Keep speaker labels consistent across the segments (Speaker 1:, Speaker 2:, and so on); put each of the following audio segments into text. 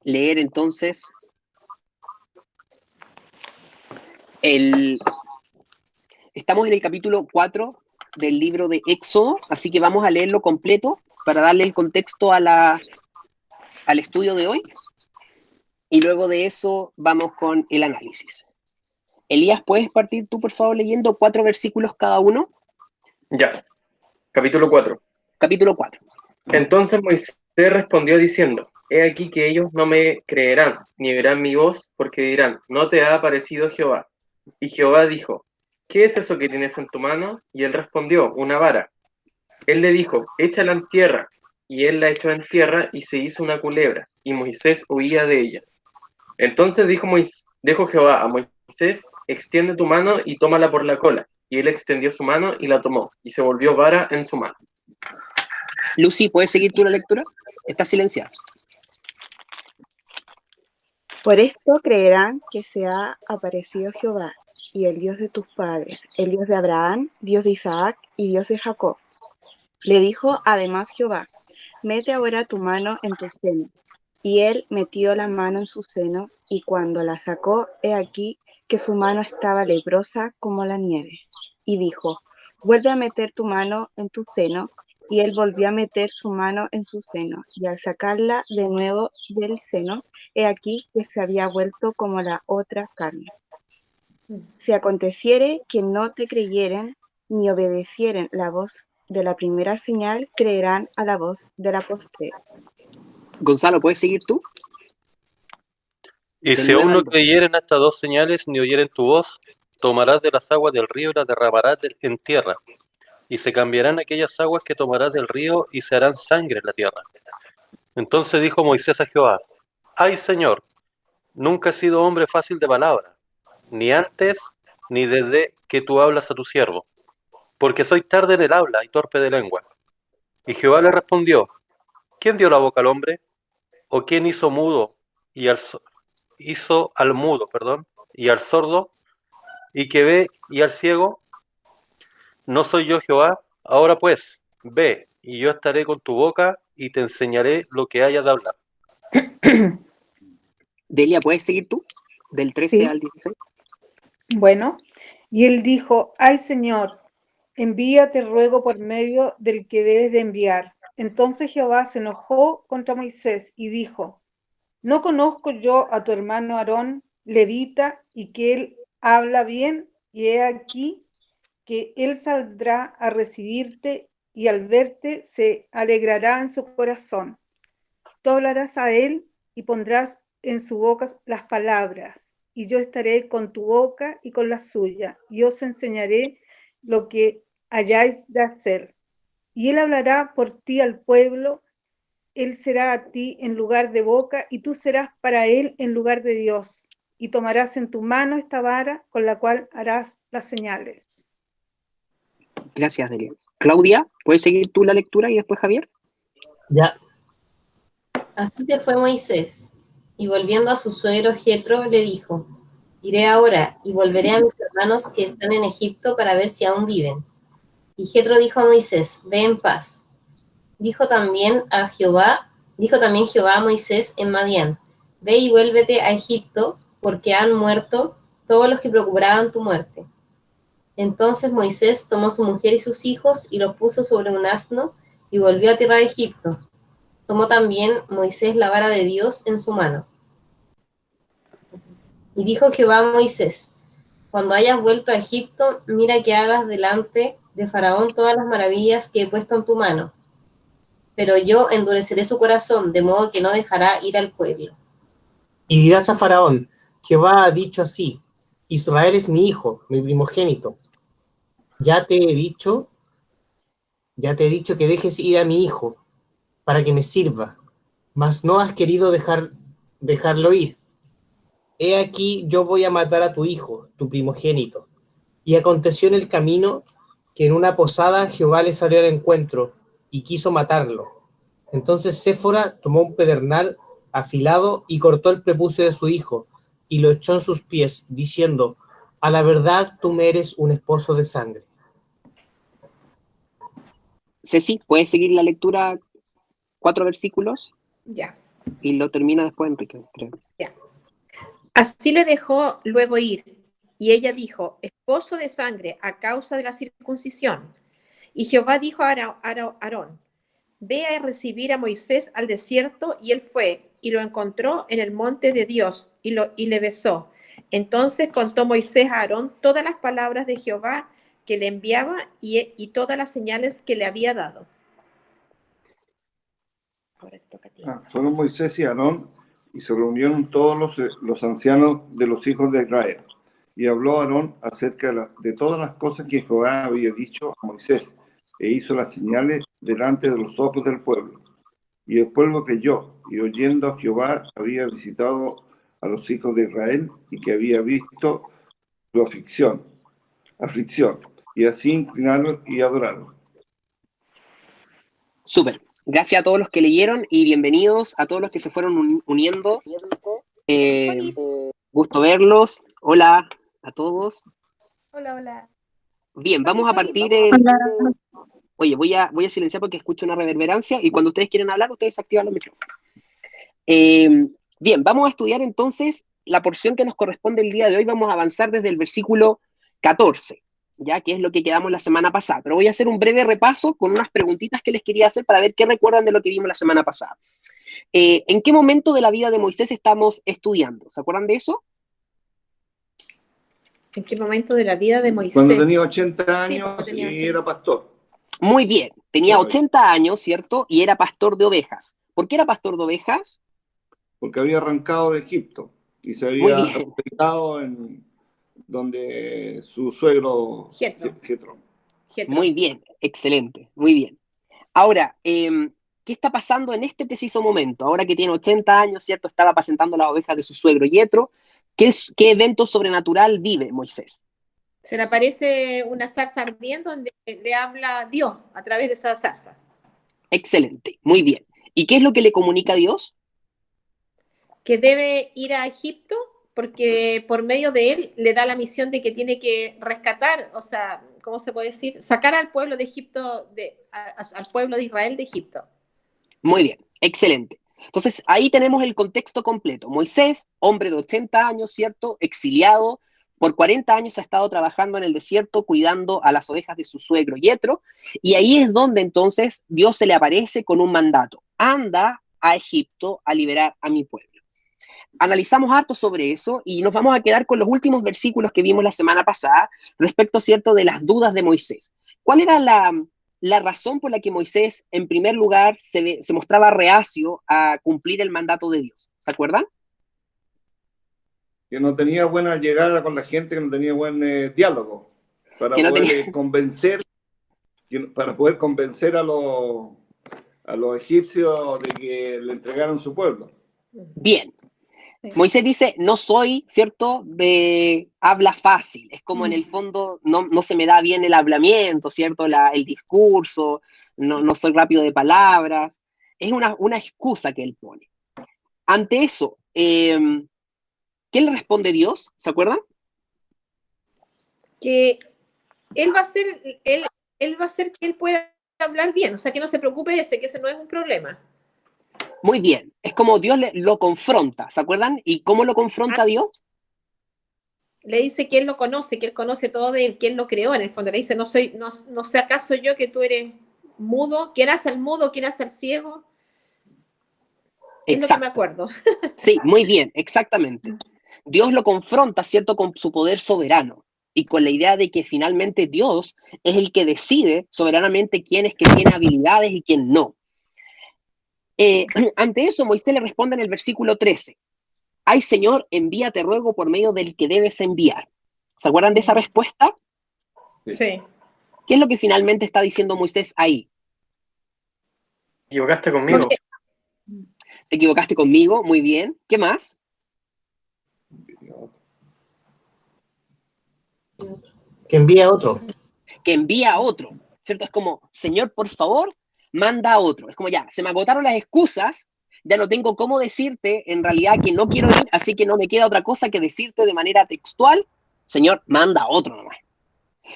Speaker 1: leer entonces estamos en el capítulo 4 del libro de Éxodo, así que vamos a leerlo completo para darle el contexto al estudio de hoy, y luego de eso vamos con el análisis. Elías, ¿puedes partir tú, por favor, leyendo 4 versículos cada uno?
Speaker 2: Ya, capítulo 4.
Speaker 1: Capítulo 4.
Speaker 2: Entonces Moisés respondió diciendo: He aquí que ellos no me creerán, ni verán mi voz, porque dirán: ¿No te ha aparecido Jehová? Y Jehová dijo: ¿Qué es eso que tienes en tu mano? Y él respondió: Una vara. Él le dijo: Échala en tierra. Y él la echó en tierra, y se hizo una culebra, y Moisés huía de ella. Entonces dijo Jehová a Moisés: Extiende tu mano y tómala por la cola. Y él extendió su mano y la tomó, y se volvió vara en su mano.
Speaker 1: Lucy, ¿puedes seguir tú la lectura? Está silenciada.
Speaker 3: Por esto creerán que se ha aparecido Jehová, y el Dios de tus padres, el Dios de Abraham, Dios de Isaac y Dios de Jacob. Le dijo además Jehová: Mete ahora tu mano en tu seno. Y él metió la mano en su seno, y cuando la sacó, he aquí que su mano estaba leprosa como la nieve. Y dijo: Vuelve a meter tu mano en tu seno. Y él volvió a meter su mano en su seno, y al sacarla de nuevo del seno, he aquí que se había vuelto como la otra carne. Si aconteciere que no te creyeren, ni obedecieren la voz de la primera señal, creerán a la voz de la postrera.
Speaker 1: Gonzalo, ¿puedes seguir tú?
Speaker 4: Y si aún no creyeren a estas dos señales, ni oyeren tu voz, tomarás de las aguas del río y las derramarás en tierra. Y se cambiarán aquellas aguas que tomarás del río y se harán sangre en la tierra. Entonces dijo Moisés a Jehová: Ay, Señor, nunca he sido hombre fácil de palabra, ni antes ni desde que tú hablas a tu siervo, porque soy tarde en el habla y torpe de lengua. Y Jehová le respondió: ¿Quién dio la boca al hombre? ¿O quién hizo al mudo, y al sordo, y que ve, y al ciego? ¿No soy yo Jehová? Ahora pues, ve, y yo estaré con tu boca, y te enseñaré lo que hayas de hablar.
Speaker 1: Delia, ¿puedes seguir tú? Del 13
Speaker 5: Sí.
Speaker 1: al 16.
Speaker 5: Bueno, y él dijo: Ay, Señor, envíate, ruego, por medio del que debes de enviar. Entonces Jehová se enojó contra Moisés y dijo: ¿No conozco yo a tu hermano Aarón, levita, y que él habla bien? Y he aquí que él saldrá a recibirte, y al verte se alegrará en su corazón. Tú hablarás a él y pondrás en su boca las palabras, y yo estaré con tu boca y con la suya, y os enseñaré lo que hayáis de hacer. Y él hablará por ti al pueblo. Él será a ti en lugar de boca, y tú serás para él en lugar de Dios. Y tomarás en tu mano esta vara con la cual harás las señales.
Speaker 1: Gracias, Delia. Claudia, ¿puedes seguir tú la lectura y después Javier?
Speaker 6: Ya.
Speaker 7: Así se fue Moisés, y volviendo a su suegro Jetro, le dijo: Iré ahora, y volveré a mis hermanos que están en Egipto para ver si aún viven. Y Jetro dijo a Moisés: Ve en paz. Dijo también Jehová a Moisés en Madián: Ve y vuélvete a Egipto, porque han muerto todos los que procuraban tu muerte. Entonces Moisés tomó su mujer y sus hijos, y los puso sobre un asno, y volvió a tierra de Egipto. Tomó también Moisés la vara de Dios en su mano. Y dijo Jehová a Moisés: Cuando hayas vuelto a Egipto, mira que hagas delante de Faraón todas las maravillas que he puesto en tu mano. Pero yo endureceré su corazón, de modo que no dejará ir al pueblo.
Speaker 6: Y dirás a Faraón: Jehová ha dicho así: Israel es mi hijo, mi primogénito. Ya te he dicho que dejes ir a mi hijo, para que me sirva, mas no has querido dejarlo ir. He aquí yo voy a matar a tu hijo, tu primogénito. Y aconteció en el camino que en una posada Jehová le salió al encuentro y quiso matarlo. Entonces Séfora tomó un pedernal afilado y cortó el prepucio de su hijo y lo echó en sus pies, diciendo: A la verdad tú me eres un esposo de sangre.
Speaker 1: Ceci, ¿puedes seguir la lectura? 4 versículos.
Speaker 8: Ya.
Speaker 1: Y lo termina después Enrique, creo.
Speaker 8: Ya. Así le dejó luego ir, y ella dijo, esposo de sangre a causa de la circuncisión. Y Jehová dijo a Aarón, ve a recibir a Moisés al desierto, y él fue, y lo encontró en el monte de Dios, y le besó. Entonces contó Moisés a Aarón todas las palabras de Jehová que le enviaba y todas las señales que le había dado. Ahora te toca a ti.
Speaker 9: Fueron Moisés y Aarón, y se reunieron todos los ancianos de los hijos de Israel. Y habló Aarón acerca de todas las cosas que Jehová había dicho a Moisés, e hizo las señales delante de los ojos del pueblo. Y el pueblo creyó, y oyendo a Jehová había visitado a los hijos de Israel, y que había visto su aflicción, y así inclinaron y adoraron.
Speaker 1: Súper. Gracias a todos los que leyeron y bienvenidos a todos los que se fueron uniendo. Gusto verlos. Hola a todos.
Speaker 10: Hola, hola.
Speaker 1: Bien, vamos a partir. Oye, voy a silenciar porque escucho una reverberancia y cuando ustedes quieren hablar, ustedes activan los micrófonos. Bien, vamos a estudiar entonces la porción que nos corresponde el día de hoy. Vamos a avanzar desde el versículo 14. Ya que es lo que quedamos la semana pasada, pero voy a hacer un breve repaso con unas preguntitas que les quería hacer para ver qué recuerdan de lo que vimos la semana pasada. ¿En qué momento de la vida de Moisés estamos estudiando? ¿Se acuerdan de eso?
Speaker 8: ¿En qué momento de la vida de Moisés?
Speaker 9: Cuando tenía 80 años
Speaker 8: Sí, tenía 80.
Speaker 9: y era pastor.
Speaker 1: Muy bien, tenía 80 años, ¿cierto? Y era pastor de ovejas. ¿Por qué era pastor de ovejas?
Speaker 9: Porque había arrancado de Egipto y se había refugiado en donde su suegro Jetro.
Speaker 1: Muy bien, excelente, muy bien. Ahora, ¿qué está pasando en este preciso momento? Ahora que tiene 80 años, ¿cierto? Estaba apacentando las ovejas de su suegro Jetro. ¿Qué evento sobrenatural vive Moisés?
Speaker 8: Se le aparece una zarza ardiendo donde le habla Dios a través de esa zarza.
Speaker 1: Excelente, muy bien. ¿Y qué es lo que le comunica a Dios?
Speaker 8: Que debe ir a Egipto porque por medio de él le da la misión de que tiene que rescatar, o sea, ¿cómo se puede decir? Sacar al pueblo de Egipto, al pueblo de Israel de Egipto.
Speaker 1: Muy bien, excelente. Entonces, ahí tenemos el contexto completo. Moisés, hombre de 80 años, ¿cierto? Exiliado, por 40 años ha estado trabajando en el desierto, cuidando a las ovejas de su suegro Jetro, y ahí es donde entonces Dios se le aparece con un mandato. Anda a Egipto a liberar a mi pueblo. Analizamos harto sobre eso y nos vamos a quedar con los últimos versículos que vimos la semana pasada respecto, ¿cierto?, de las dudas de Moisés. ¿Cuál era la razón por la que Moisés, en primer lugar, se mostraba reacio a cumplir el mandato de Dios? ¿Se acuerdan?
Speaker 9: Que no tenía buena llegada con la gente, que no tenía buen diálogo para poder convencer a los egipcios de que le entregaran su pueblo.
Speaker 1: Bien. Moisés dice, no soy, ¿cierto?, de habla fácil. Es como en el fondo no se me da bien el hablamiento, ¿cierto?, el discurso, no soy rápido de palabras. Es una excusa que él pone. Ante eso, ¿qué le responde Dios? ¿Se acuerdan?
Speaker 8: Que él va a hacer que él pueda hablar bien, o sea, que no se preocupe de que ese no es un problema.
Speaker 1: Muy bien, es como Dios lo confronta, ¿se acuerdan? ¿Y cómo lo confronta Dios?
Speaker 8: Le dice que él lo conoce, que él conoce todo de él, que él lo creó en el fondo. Le dice, no sé acaso yo que tú eres mudo, ¿quién hace al mudo, quién hace al ciego? Es lo que me acuerdo.
Speaker 1: Sí, muy bien, exactamente. Dios lo confronta, ¿cierto?, con su poder soberano y con la idea de que finalmente Dios es el que decide soberanamente quién es que tiene habilidades y quién no. Ante eso, Moisés le responde en el versículo 13. Ay, Señor, envíate ruego por medio del que debes enviar. ¿Se acuerdan de esa respuesta?
Speaker 8: Sí.
Speaker 1: ¿Qué es lo que finalmente está diciendo Moisés ahí?
Speaker 2: Te equivocaste conmigo.
Speaker 1: Te equivocaste conmigo, muy bien. ¿Qué más?
Speaker 6: Que envía a otro.
Speaker 1: Que envía a otro, ¿cierto? Es como, Señor, por favor, manda a otro. Es como ya, se me agotaron las excusas, ya no tengo cómo decirte en realidad que no quiero ir, así que no me queda otra cosa que decirte de manera textual, Señor, manda a otro nomás.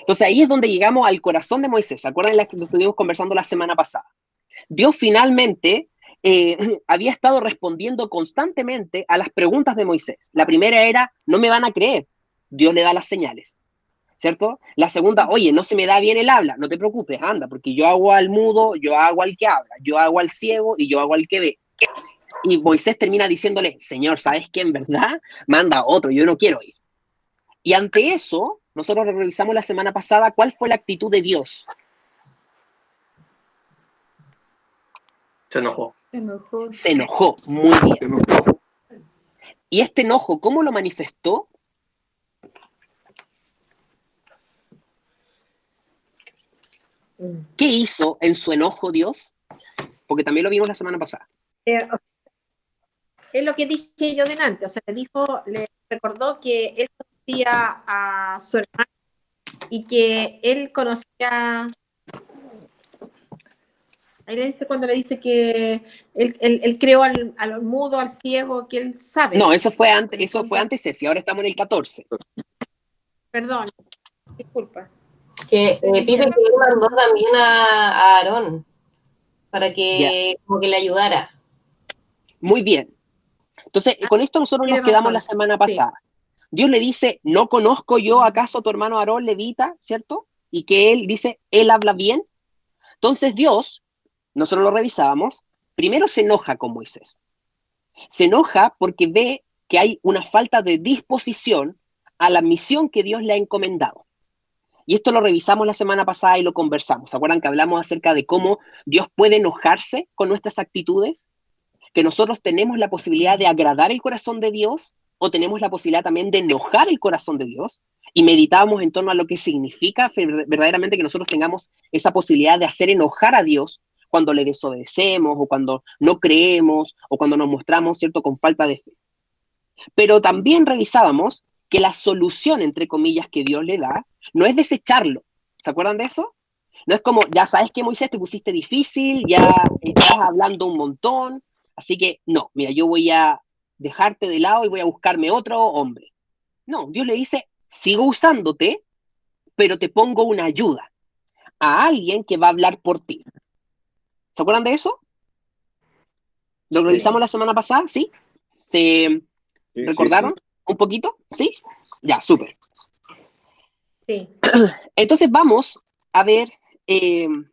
Speaker 1: Entonces ahí es donde llegamos al corazón de Moisés. ¿Se acuerdan? Lo estuvimos conversando la semana pasada. Dios finalmente había estado respondiendo constantemente a las preguntas de Moisés. La primera era, no me van a creer, Dios le da las señales, ¿cierto? La segunda, oye, no se me da bien el habla, no te preocupes, anda, porque yo hago al mudo, yo hago al que habla, yo hago al ciego y yo hago al que ve. Y Moisés termina diciéndole, Señor, ¿sabes qué? En verdad, manda a otro, yo no quiero ir. Y ante eso, nosotros revisamos la semana pasada cuál fue la actitud de Dios.
Speaker 2: Se enojó.
Speaker 1: Se enojó, muy bien.
Speaker 9: Se enojó.
Speaker 1: Y este enojo, ¿cómo lo manifestó? ¿Qué hizo en su enojo Dios? Porque también lo vimos la semana pasada.
Speaker 8: Es lo que dije yo delante, o sea, le recordó que él conocía a su hermano y que él conocía, ahí le dice cuando le dice que él creó al mudo, al ciego, que él sabe.
Speaker 1: No, eso fue antes ese, ahora estamos en el 14.
Speaker 8: Perdón, disculpa.
Speaker 7: Que Pipe que él mandó también a Aarón para que como que le ayudara.
Speaker 1: Muy bien. Entonces, con esto nosotros nos quedamos la semana pasada. Sí. Dios le dice, ¿no conozco yo acaso a tu hermano Aarón levita, cierto? Y que él dice, él habla bien. Entonces Dios, nosotros lo revisábamos, primero se enoja con Moisés. Se enoja porque ve que hay una falta de disposición a la misión que Dios le ha encomendado. Y esto lo revisamos la semana pasada y lo conversamos. ¿Se acuerdan que hablamos acerca de cómo Dios puede enojarse con nuestras actitudes? Que nosotros tenemos la posibilidad de agradar el corazón de Dios o tenemos la posibilidad también de enojar el corazón de Dios, y meditábamos en torno a lo que significa verdaderamente que nosotros tengamos esa posibilidad de hacer enojar a Dios cuando le desobedecemos o cuando no creemos o cuando nos mostramos, ¿cierto?, con falta de fe. Pero también revisábamos que la solución, entre comillas, que Dios le da no es desecharlo. ¿Se acuerdan de eso? No es como, ya sabes que Moisés te pusiste difícil, ya estás hablando un montón, así que no, mira, yo voy a dejarte de lado y voy a buscarme otro hombre. No, Dios le dice, sigo usándote, pero te pongo una ayuda, a alguien que va a hablar por ti. ¿Se acuerdan de eso? ¿Lo revisamos la semana pasada? ¿Sí? ¿Se recordaron un poquito? ¿Sí? Ya, súper.
Speaker 8: Sí.
Speaker 1: Entonces vamos a ver el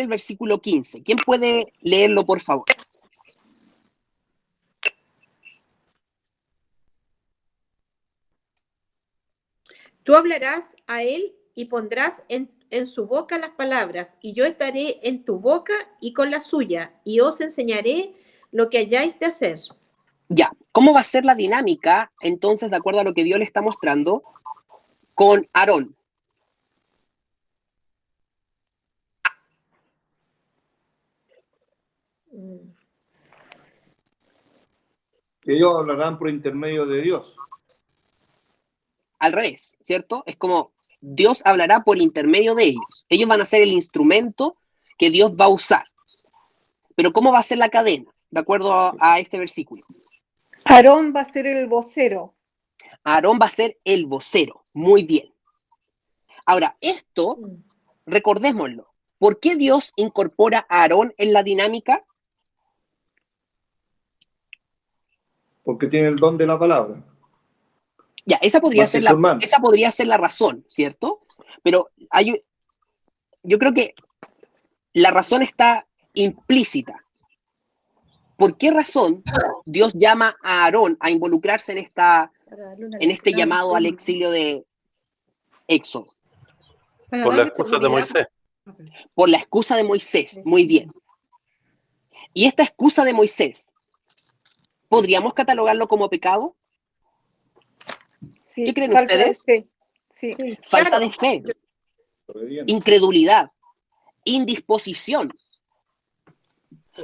Speaker 1: versículo 15. ¿Quién puede leerlo, por favor?
Speaker 8: Tú hablarás a él y pondrás en su boca las palabras, y yo estaré en tu boca y con la suya, y os enseñaré lo que hayáis de hacer.
Speaker 1: Ya, ¿cómo va a ser la dinámica, entonces, de acuerdo a lo que Dios le está mostrando, con Aarón?
Speaker 9: Ellos hablarán por intermedio de Dios.
Speaker 1: Al revés, ¿cierto? Es como Dios hablará por intermedio de ellos. Ellos van a ser el instrumento que Dios va a usar. Pero ¿cómo va a ser la cadena? De acuerdo a este versículo.
Speaker 5: Aarón va a ser el vocero.
Speaker 1: Aarón va a ser el vocero. Muy bien. Ahora, esto, recordémoslo. ¿Por qué Dios incorpora a Aarón en la dinámica?
Speaker 9: Porque tiene el don de la palabra.
Speaker 1: Ya, esa podría ser la razón, ¿cierto? Pero yo creo que la razón está implícita. ¿Por qué razón Dios llama a Aarón a involucrarse en este llamado al exilio de Éxodo?
Speaker 4: Por la excusa de Moisés.
Speaker 1: Por la excusa de Moisés, muy bien. Y esta excusa de Moisés, ¿podríamos catalogarlo como pecado?
Speaker 5: Sí,
Speaker 1: ¿Qué creen ustedes?
Speaker 5: Sí.
Speaker 1: Falta de fe, incredulidad, indisposición.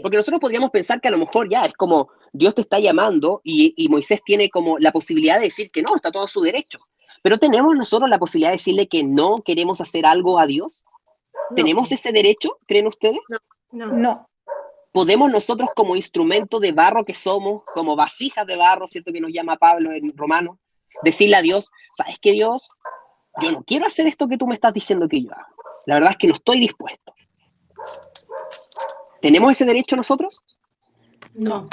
Speaker 1: Porque nosotros podríamos pensar que a lo mejor ya es como Dios te está llamando y Moisés tiene como la posibilidad de decir que no, está todo a su derecho. Pero ¿tenemos nosotros la posibilidad de decirle que no queremos hacer algo a Dios? No. ¿Tenemos ese derecho, creen ustedes?
Speaker 5: No.
Speaker 1: ¿Podemos nosotros como instrumento de barro que somos, como vasijas de barro, ¿cierto? Que nos llama Pablo en Romanos, decirle a Dios, ¿sabes qué, Dios? Yo no quiero hacer esto que tú me estás diciendo que yo haga. La verdad es que no estoy dispuesto. ¿Tenemos ese derecho nosotros?
Speaker 10: No.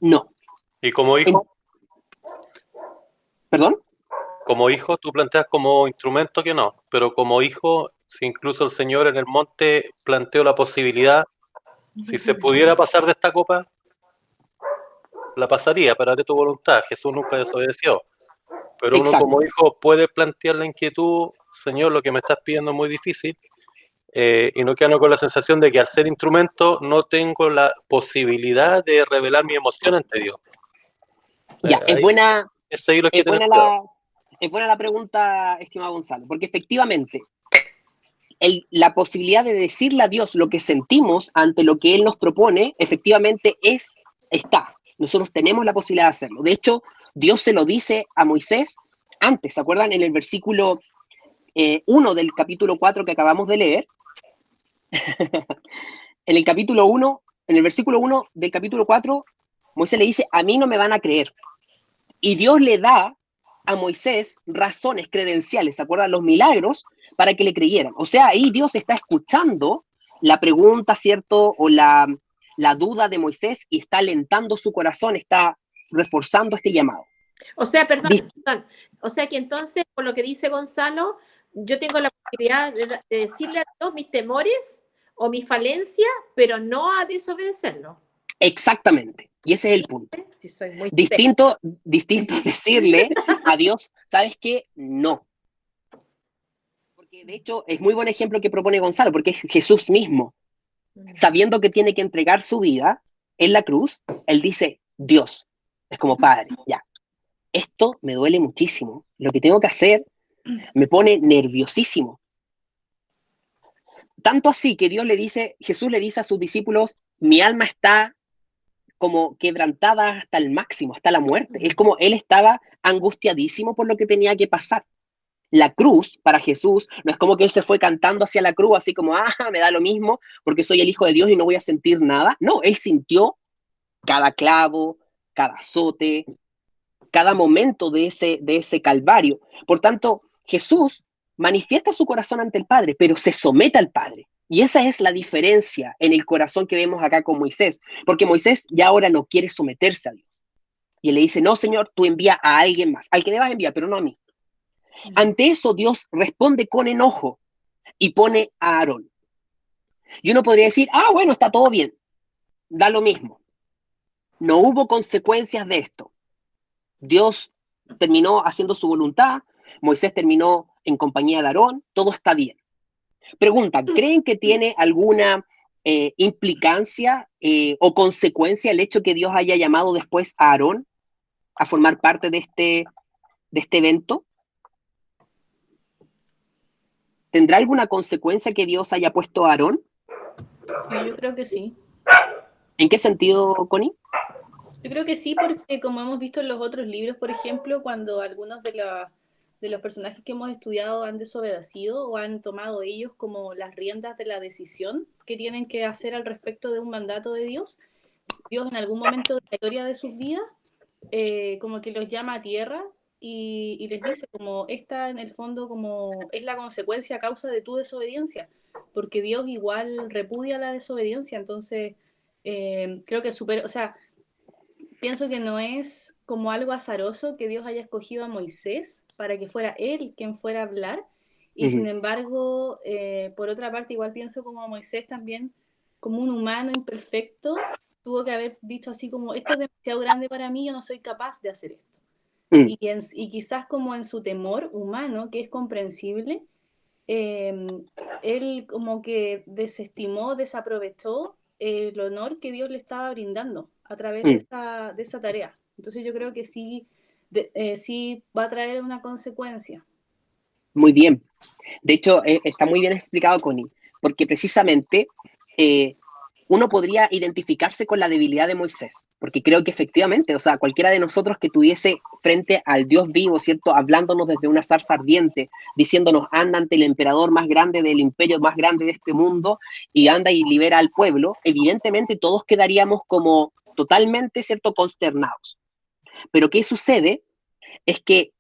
Speaker 1: No.
Speaker 4: ¿Y como hijo?
Speaker 1: ¿Perdón?
Speaker 4: Como hijo tú planteas como instrumento que no, pero como hijo, si incluso el Señor en el monte planteó la posibilidad, si se pudiera pasar de esta copa, la pasaría, pero haré tu voluntad. Jesús nunca desobedeció. Pero uno
Speaker 1: Exacto.
Speaker 4: como hijo puede plantear la inquietud, Señor, lo que me estás pidiendo es muy difícil, y no quedarnos con la sensación de que al ser instrumento no tengo la posibilidad de revelar mi emoción ante Dios.
Speaker 1: Ya, es
Speaker 4: Ahí,
Speaker 1: buena,
Speaker 4: ese hilo hay que
Speaker 1: es
Speaker 4: tener
Speaker 1: buena
Speaker 4: cuidado.
Speaker 1: es buena la pregunta, estimado Gonzalo, porque efectivamente la posibilidad de decirle a Dios lo que sentimos ante lo que Él nos propone, efectivamente está. Nosotros tenemos la posibilidad de hacerlo. De hecho, Dios se lo dice a Moisés antes, ¿se acuerdan? En el versículo 1 del capítulo 4 que acabamos de leer. En el capítulo 1, en el versículo 1 del capítulo 4, Moisés le dice, a mí no me van a creer. Y Dios le da a Moisés razones, credenciales, ¿se acuerdan? Los milagros para que le creyeran. O sea, ahí Dios está escuchando la pregunta, ¿cierto? O la duda de Moisés y está alentando su corazón, está reforzando este llamado.
Speaker 8: O sea, perdón. O sea que entonces, por lo que dice Gonzalo, yo tengo la posibilidad de decirle a Dios mis temores o mis falencias, pero no a desobedecerlo.
Speaker 1: Exactamente. Y ese es el punto.
Speaker 8: Sí, soy muy
Speaker 1: distinto decirle a Dios, ¿sabes qué? No. Porque de hecho es muy buen ejemplo que propone Gonzalo, porque es Jesús mismo. Sabiendo que tiene que entregar su vida en la cruz, él dice, Dios, es como Padre, ya. Esto me duele muchísimo. Lo que tengo que hacer me pone nerviosísimo. Tanto así que Jesús le dice a sus discípulos, mi alma está como quebrantada hasta el máximo, hasta la muerte. Es como él estaba angustiadísimo por lo que tenía que pasar. La cruz, para Jesús, no es como que él se fue cantando hacia la cruz, así como, me da lo mismo, porque soy el Hijo de Dios y no voy a sentir nada. No, él sintió cada clavo, cada azote, cada momento de ese calvario. Por tanto, Jesús manifiesta su corazón ante el Padre, pero se somete al Padre. Y esa es la diferencia en el corazón que vemos acá con Moisés, porque Moisés ya ahora no quiere someterse a Dios. Y él le dice, no, Señor, tú envía a alguien más, al que debas enviar, pero no a mí. Ante eso, Dios responde con enojo y pone a Aarón. Y uno podría decir, bueno, está todo bien, da lo mismo. No hubo consecuencias de esto. Dios terminó haciendo su voluntad, Moisés terminó en compañía de Aarón, todo está bien. Pregunta, ¿creen que tiene alguna implicancia o consecuencia el hecho que Dios haya llamado después a Aarón a formar parte de este evento? ¿Tendrá alguna consecuencia que Dios haya puesto a Aarón?
Speaker 10: Yo creo que sí.
Speaker 1: ¿En qué sentido, Connie?
Speaker 10: Yo creo que sí, porque como hemos visto en los otros libros, por ejemplo, cuando algunos de los personajes que hemos estudiado han desobedecido o han tomado ellos como las riendas de la decisión que tienen que hacer al respecto de un mandato de Dios, Dios en algún momento de la historia de sus vidas, como que los llama a tierra y les dice como esta en el fondo como es la consecuencia a causa de tu desobediencia, porque Dios igual repudia la desobediencia, entonces creo que o sea, pienso que no es como algo azaroso que Dios haya escogido a Moisés para que fuera él quien fuera a hablar, y sin embargo, por otra parte, igual pienso como Moisés también, como un humano imperfecto, tuvo que haber dicho así como, esto es demasiado grande para mí, yo no soy capaz de hacer esto. Y quizás como en su temor humano, que es comprensible, él como que desestimó, desaprovechó el honor que Dios le estaba brindando a través de esa tarea. Entonces yo creo que sí, sí va a traer una consecuencia.
Speaker 1: Muy bien. De hecho, está muy bien explicado, Connie, porque precisamente uno podría identificarse con la debilidad de Moisés, porque creo que efectivamente, o sea, cualquiera de nosotros que tuviese frente al Dios vivo, ¿cierto?, hablándonos desde una zarza ardiente, diciéndonos, anda ante el emperador más grande del imperio más grande de este mundo y anda y libera al pueblo, evidentemente todos quedaríamos como totalmente, ¿cierto?, consternados. Pero ¿qué sucede? Es que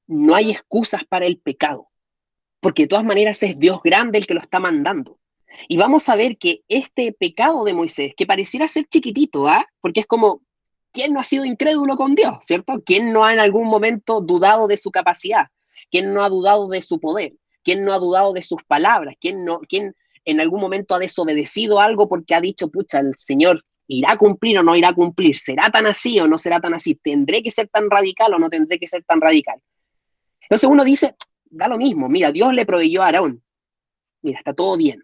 Speaker 1: no hay excusas para el pecado, porque de todas maneras es Dios grande el que lo está mandando. Y vamos a ver que este pecado de Moisés, que pareciera ser chiquitito, porque es como, ¿quién no ha sido incrédulo con Dios, cierto? ¿Quién no ha en algún momento dudado de su capacidad? ¿Quién no ha dudado de su poder? ¿Quién no ha dudado de sus palabras? ¿Quién en algún momento ha desobedecido algo porque ha dicho, pucha, el Señor irá a cumplir o no irá a cumplir? ¿Será tan así o no será tan así? ¿Tendré que ser tan radical o no tendré que ser tan radical? Entonces uno dice, da lo mismo, mira, Dios le proveyó a Aarón. Mira, está todo bien.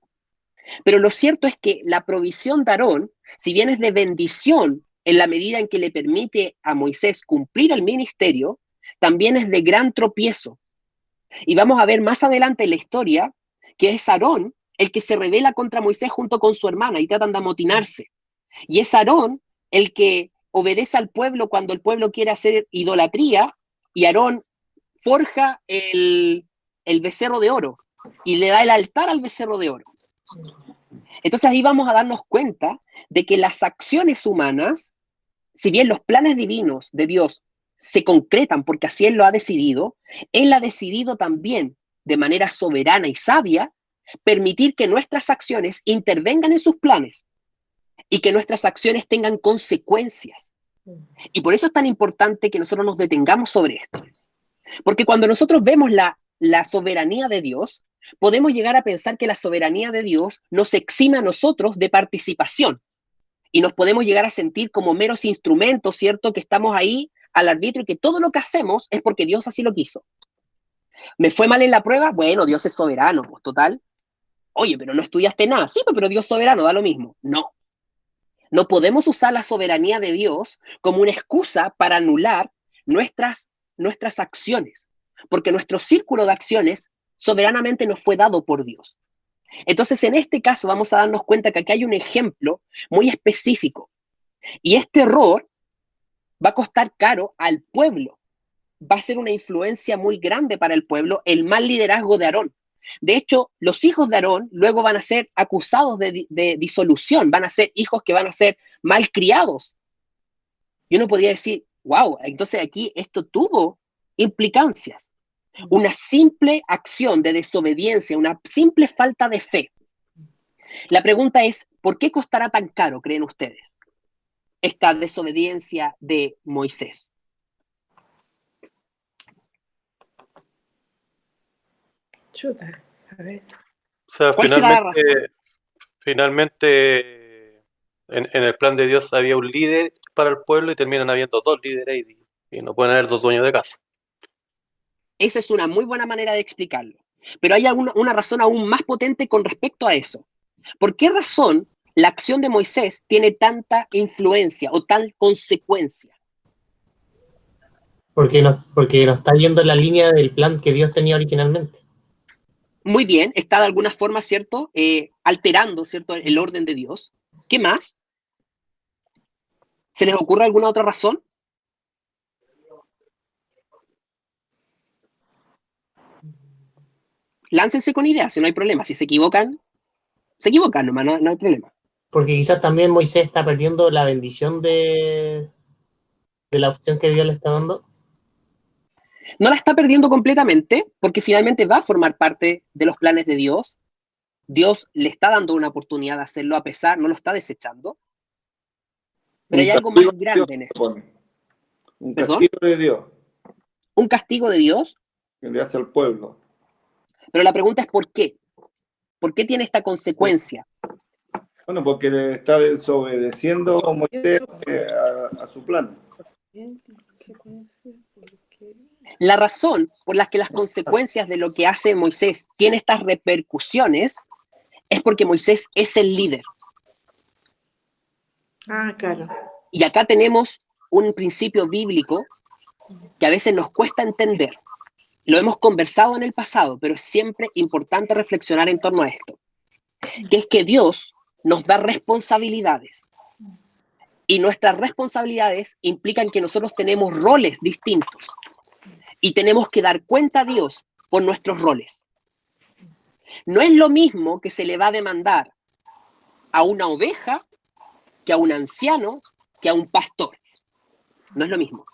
Speaker 1: Pero lo cierto es que la provisión de Aarón, si bien es de bendición en la medida en que le permite a Moisés cumplir el ministerio, también es de gran tropiezo. Y vamos a ver más adelante en la historia que es Aarón el que se rebela contra Moisés junto con su hermana y tratan de amotinarse. Y es Aarón el que obedece al pueblo cuando el pueblo quiere hacer idolatría, y Aarón forja el becerro de oro y le da el altar al becerro de oro. Entonces ahí vamos a darnos cuenta de que las acciones humanas, si bien los planes divinos de Dios se concretan porque así Él lo ha decidido, Él ha decidido también, de manera soberana y sabia, permitir que nuestras acciones intervengan en sus planes y que nuestras acciones tengan consecuencias. Y por eso es tan importante que nosotros nos detengamos sobre esto. Porque cuando nosotros vemos la soberanía de Dios, podemos llegar a pensar que la soberanía de Dios nos exime a nosotros de participación. Y nos podemos llegar a sentir como meros instrumentos, ¿cierto? Que estamos ahí al arbitrio y que todo lo que hacemos es porque Dios así lo quiso. ¿Me fue mal en la prueba? Bueno, Dios es soberano, pues total. Oye, pero no estudiaste nada. Sí, pero Dios es soberano, da lo mismo. No. No podemos usar la soberanía de Dios como una excusa para anular nuestras acciones, porque nuestro círculo de acciones soberanamente nos fue dado por Dios. Entonces, en este caso vamos a darnos cuenta que aquí hay un ejemplo muy específico, y este error va a costar caro al pueblo. Va a ser una influencia muy grande para el pueblo, el mal liderazgo de Aarón. De hecho, los hijos de Aarón luego van a ser acusados de disolución, van a ser hijos que van a ser malcriados. Y uno podría decir, wow, entonces aquí esto tuvo implicancias. Una simple acción de desobediencia, una simple falta de fe. La pregunta es, ¿por qué costará tan caro, creen ustedes, esta desobediencia de Moisés?
Speaker 8: Chuta, a ver.
Speaker 4: O sea,
Speaker 1: ¿Cuál será la razón?
Speaker 4: finalmente en el plan de Dios había un líder para el pueblo y terminan habiendo dos líderes y no pueden haber dos dueños de casa.
Speaker 1: Esa es una muy buena manera de explicarlo. Pero hay una razón aún más potente con respecto a eso. ¿Por qué razón la acción de Moisés tiene tanta influencia o tal consecuencia?
Speaker 6: Porque no está yendo en la línea del plan que Dios tenía originalmente.
Speaker 1: Muy bien, está de alguna forma, ¿cierto? Alterando, ¿cierto? El orden de Dios. ¿Qué más? ¿Se les ocurre alguna otra razón? Láncense con ideas, si no hay problema. Si se equivocan nomás, no hay problema.
Speaker 6: Porque quizás también Moisés está perdiendo la bendición de la opción que Dios le está dando.
Speaker 1: No la está perdiendo completamente, porque finalmente va a formar parte de los planes de Dios. Dios le está dando una oportunidad de hacerlo a pesar, no lo está desechando. Pero hay algo más grande en esto.
Speaker 9: Un castigo de Dios.
Speaker 1: Un castigo de Dios.
Speaker 9: Que le hace al pueblo.
Speaker 1: Pero la pregunta es ¿por qué? ¿Por qué tiene esta consecuencia?
Speaker 9: Bueno, porque le está desobedeciendo Moisés a su plan.
Speaker 1: La razón por la que las consecuencias de lo que hace Moisés tiene estas repercusiones es porque Moisés es el líder.
Speaker 8: Ah, claro.
Speaker 1: Y acá tenemos un principio bíblico que a veces nos cuesta entender. Lo hemos conversado en el pasado, pero es siempre importante reflexionar en torno a esto. Que es que Dios nos da responsabilidades. Y nuestras responsabilidades implican que nosotros tenemos roles distintos. Y tenemos que dar cuenta a Dios por nuestros roles. No es lo mismo que se le va a demandar a una oveja que a un anciano, que a un pastor. No es lo mismo.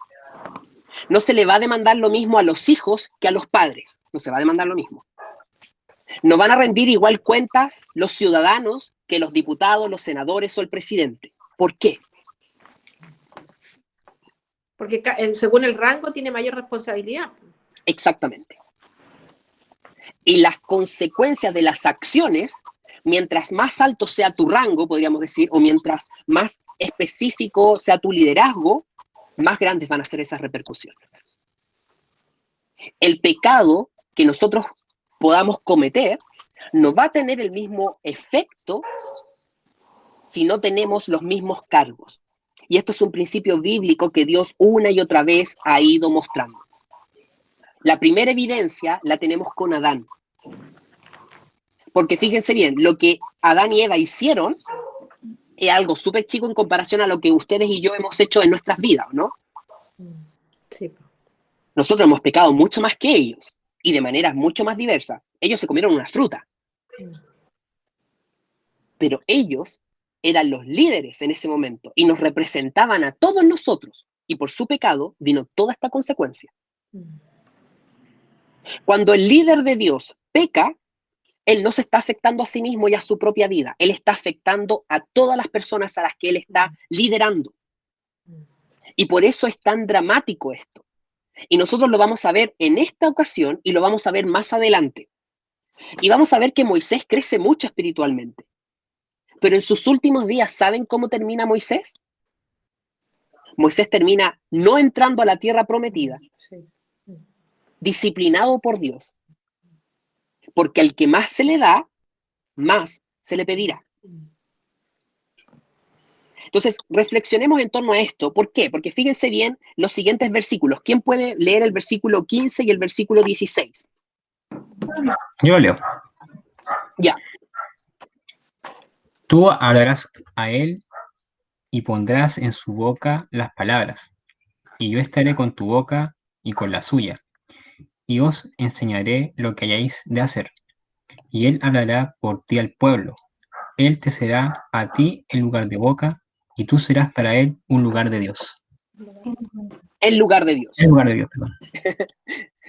Speaker 1: No se le va a demandar lo mismo a los hijos que a los padres. No se va a demandar lo mismo. No van a rendir igual cuentas los ciudadanos que los diputados, los senadores o el presidente. ¿Por qué?
Speaker 8: Porque según el rango tiene mayor responsabilidad.
Speaker 1: Exactamente. Y las consecuencias de las acciones, mientras más alto sea tu rango, podríamos decir, o mientras más específico sea tu liderazgo, más grandes van a ser esas repercusiones. El pecado que nosotros podamos cometer no va a tener el mismo efecto si no tenemos los mismos cargos. Y esto es un principio bíblico que Dios una y otra vez ha ido mostrando. La primera evidencia la tenemos con Adán. Porque fíjense bien, lo que Adán y Eva hicieron es algo súper chico en comparación a lo que ustedes y yo hemos hecho en nuestras vidas, ¿no?
Speaker 8: Sí.
Speaker 1: Nosotros hemos pecado mucho más que ellos y de maneras mucho más diversas. Ellos se comieron una fruta. Pero ellos eran los líderes en ese momento y nos representaban a todos nosotros. Y por su pecado vino toda esta consecuencia. Cuando el líder de Dios peca, él no se está afectando a sí mismo y a su propia vida. Él está afectando a todas las personas a las que él está liderando. Y por eso es tan dramático esto. Y nosotros lo vamos a ver en esta ocasión y lo vamos a ver más adelante. Y vamos a ver que Moisés crece mucho espiritualmente. Pero en sus últimos días, ¿saben cómo termina Moisés? Moisés termina no entrando a la tierra prometida, disciplinado por Dios. Porque al que más se le da, más se le pedirá. Entonces, reflexionemos en torno a esto. ¿Por qué? Porque fíjense bien los siguientes versículos. ¿Quién puede leer el versículo 15 y el versículo 16?
Speaker 11: Yo leo.
Speaker 1: Ya.
Speaker 11: Tú hablarás a él y pondrás en su boca las palabras, y yo estaré con tu boca y con la suya, y os enseñaré lo que hayáis de hacer. Y él hablará por ti al pueblo. Él te será a ti el lugar de boca, y tú serás para él un lugar de Dios.
Speaker 1: El lugar de Dios.
Speaker 11: El lugar de Dios, perdón.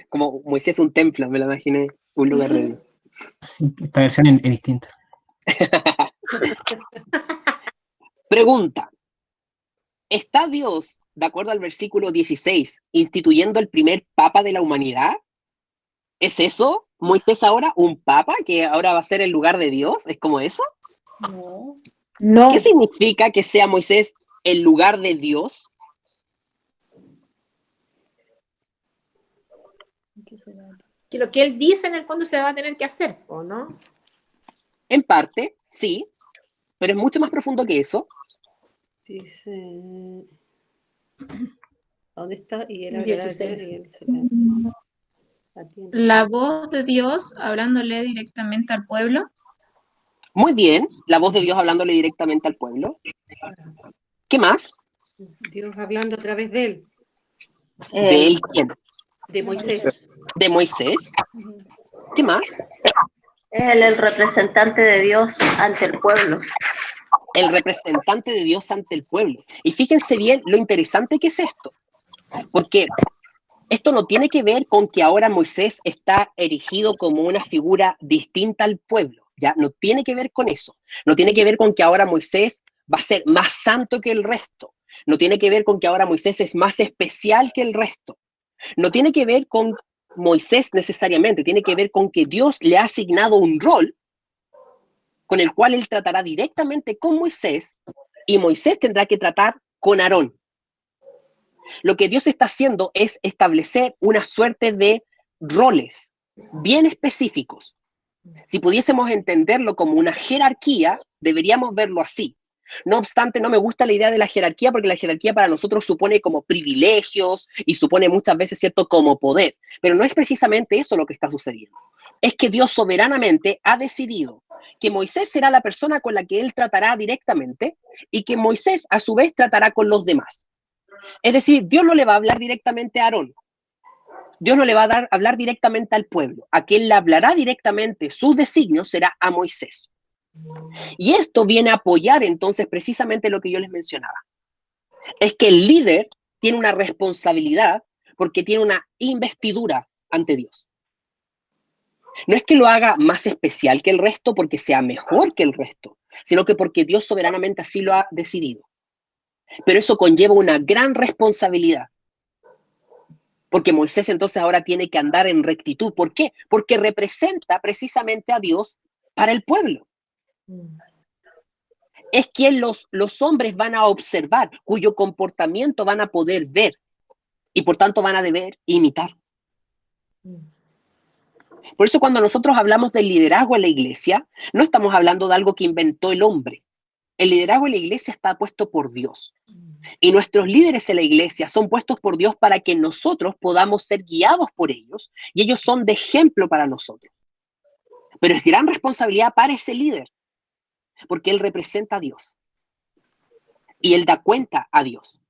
Speaker 1: Como Moisés un templo, me lo imaginé, un lugar de Dios.
Speaker 11: Sí, esta versión es distinta.
Speaker 1: Pregunta. ¿Está Dios, de acuerdo al versículo 16, instituyendo el primer papa de la humanidad? ¿Es eso? ¿Moisés ahora un papa que ahora va a ser el lugar de Dios? ¿Es como eso?
Speaker 5: No.
Speaker 1: ¿Qué significa que sea Moisés el lugar de Dios?
Speaker 8: Que lo que él dice en el fondo se va a tener que hacer, ¿o no?
Speaker 1: En parte, sí, pero es mucho más profundo que eso.
Speaker 12: Dice, ¿dónde está? Y él
Speaker 8: 16.
Speaker 13: La voz de Dios hablándole directamente al pueblo.
Speaker 1: Muy bien, la voz de Dios hablándole directamente al pueblo. ¿Qué más?
Speaker 12: Dios hablando a través de él.
Speaker 1: ¿De él quién?
Speaker 12: De Moisés.
Speaker 1: ¿De Moisés? ¿Qué más?
Speaker 7: Él, el representante de Dios ante el pueblo.
Speaker 1: El representante de Dios ante el pueblo. Y fíjense bien lo interesante que es esto. Porque esto no tiene que ver con que ahora Moisés está erigido como una figura distinta al pueblo. ¿Ya? No tiene que ver con eso. No tiene que ver con que ahora Moisés va a ser más santo que el resto. No tiene que ver con que ahora Moisés es más especial que el resto. No tiene que ver con Moisés necesariamente. Tiene que ver con que Dios le ha asignado un rol con el cual él tratará directamente con Moisés y Moisés tendrá que tratar con Aarón. Lo que Dios está haciendo es establecer una suerte de roles bien específicos. Si pudiésemos entenderlo como una jerarquía, deberíamos verlo así. No obstante, no me gusta la idea de la jerarquía porque la jerarquía para nosotros supone como privilegios y supone muchas veces, ¿cierto?, como poder. Pero no es precisamente eso lo que está sucediendo. Es que Dios soberanamente ha decidido que Moisés será la persona con la que él tratará directamente y que Moisés a su vez tratará con los demás. Es decir, Dios no le va a hablar directamente a Aarón. Dios no le va a hablar directamente al pueblo. A quien le hablará directamente sus designios será a Moisés. Y esto viene a apoyar entonces precisamente lo que yo les mencionaba. Es que el líder tiene una responsabilidad porque tiene una investidura ante Dios. No es que lo haga más especial que el resto porque sea mejor que el resto, sino que porque Dios soberanamente así lo ha decidido. Pero eso conlleva una gran responsabilidad. Porque Moisés entonces ahora tiene que andar en rectitud. ¿Por qué? Porque representa precisamente a Dios para el pueblo. Es quien los hombres van a observar, cuyo comportamiento van a poder ver y por tanto van a deber imitar. Por eso cuando nosotros hablamos del liderazgo en la iglesia, no estamos hablando de algo que inventó el hombre. El liderazgo en la iglesia está puesto por Dios. Y nuestros líderes en la iglesia son puestos por Dios para que nosotros podamos ser guiados por ellos y ellos son de ejemplo para nosotros. Pero es gran responsabilidad para ese líder, porque él representa a Dios y él da cuenta a Dios.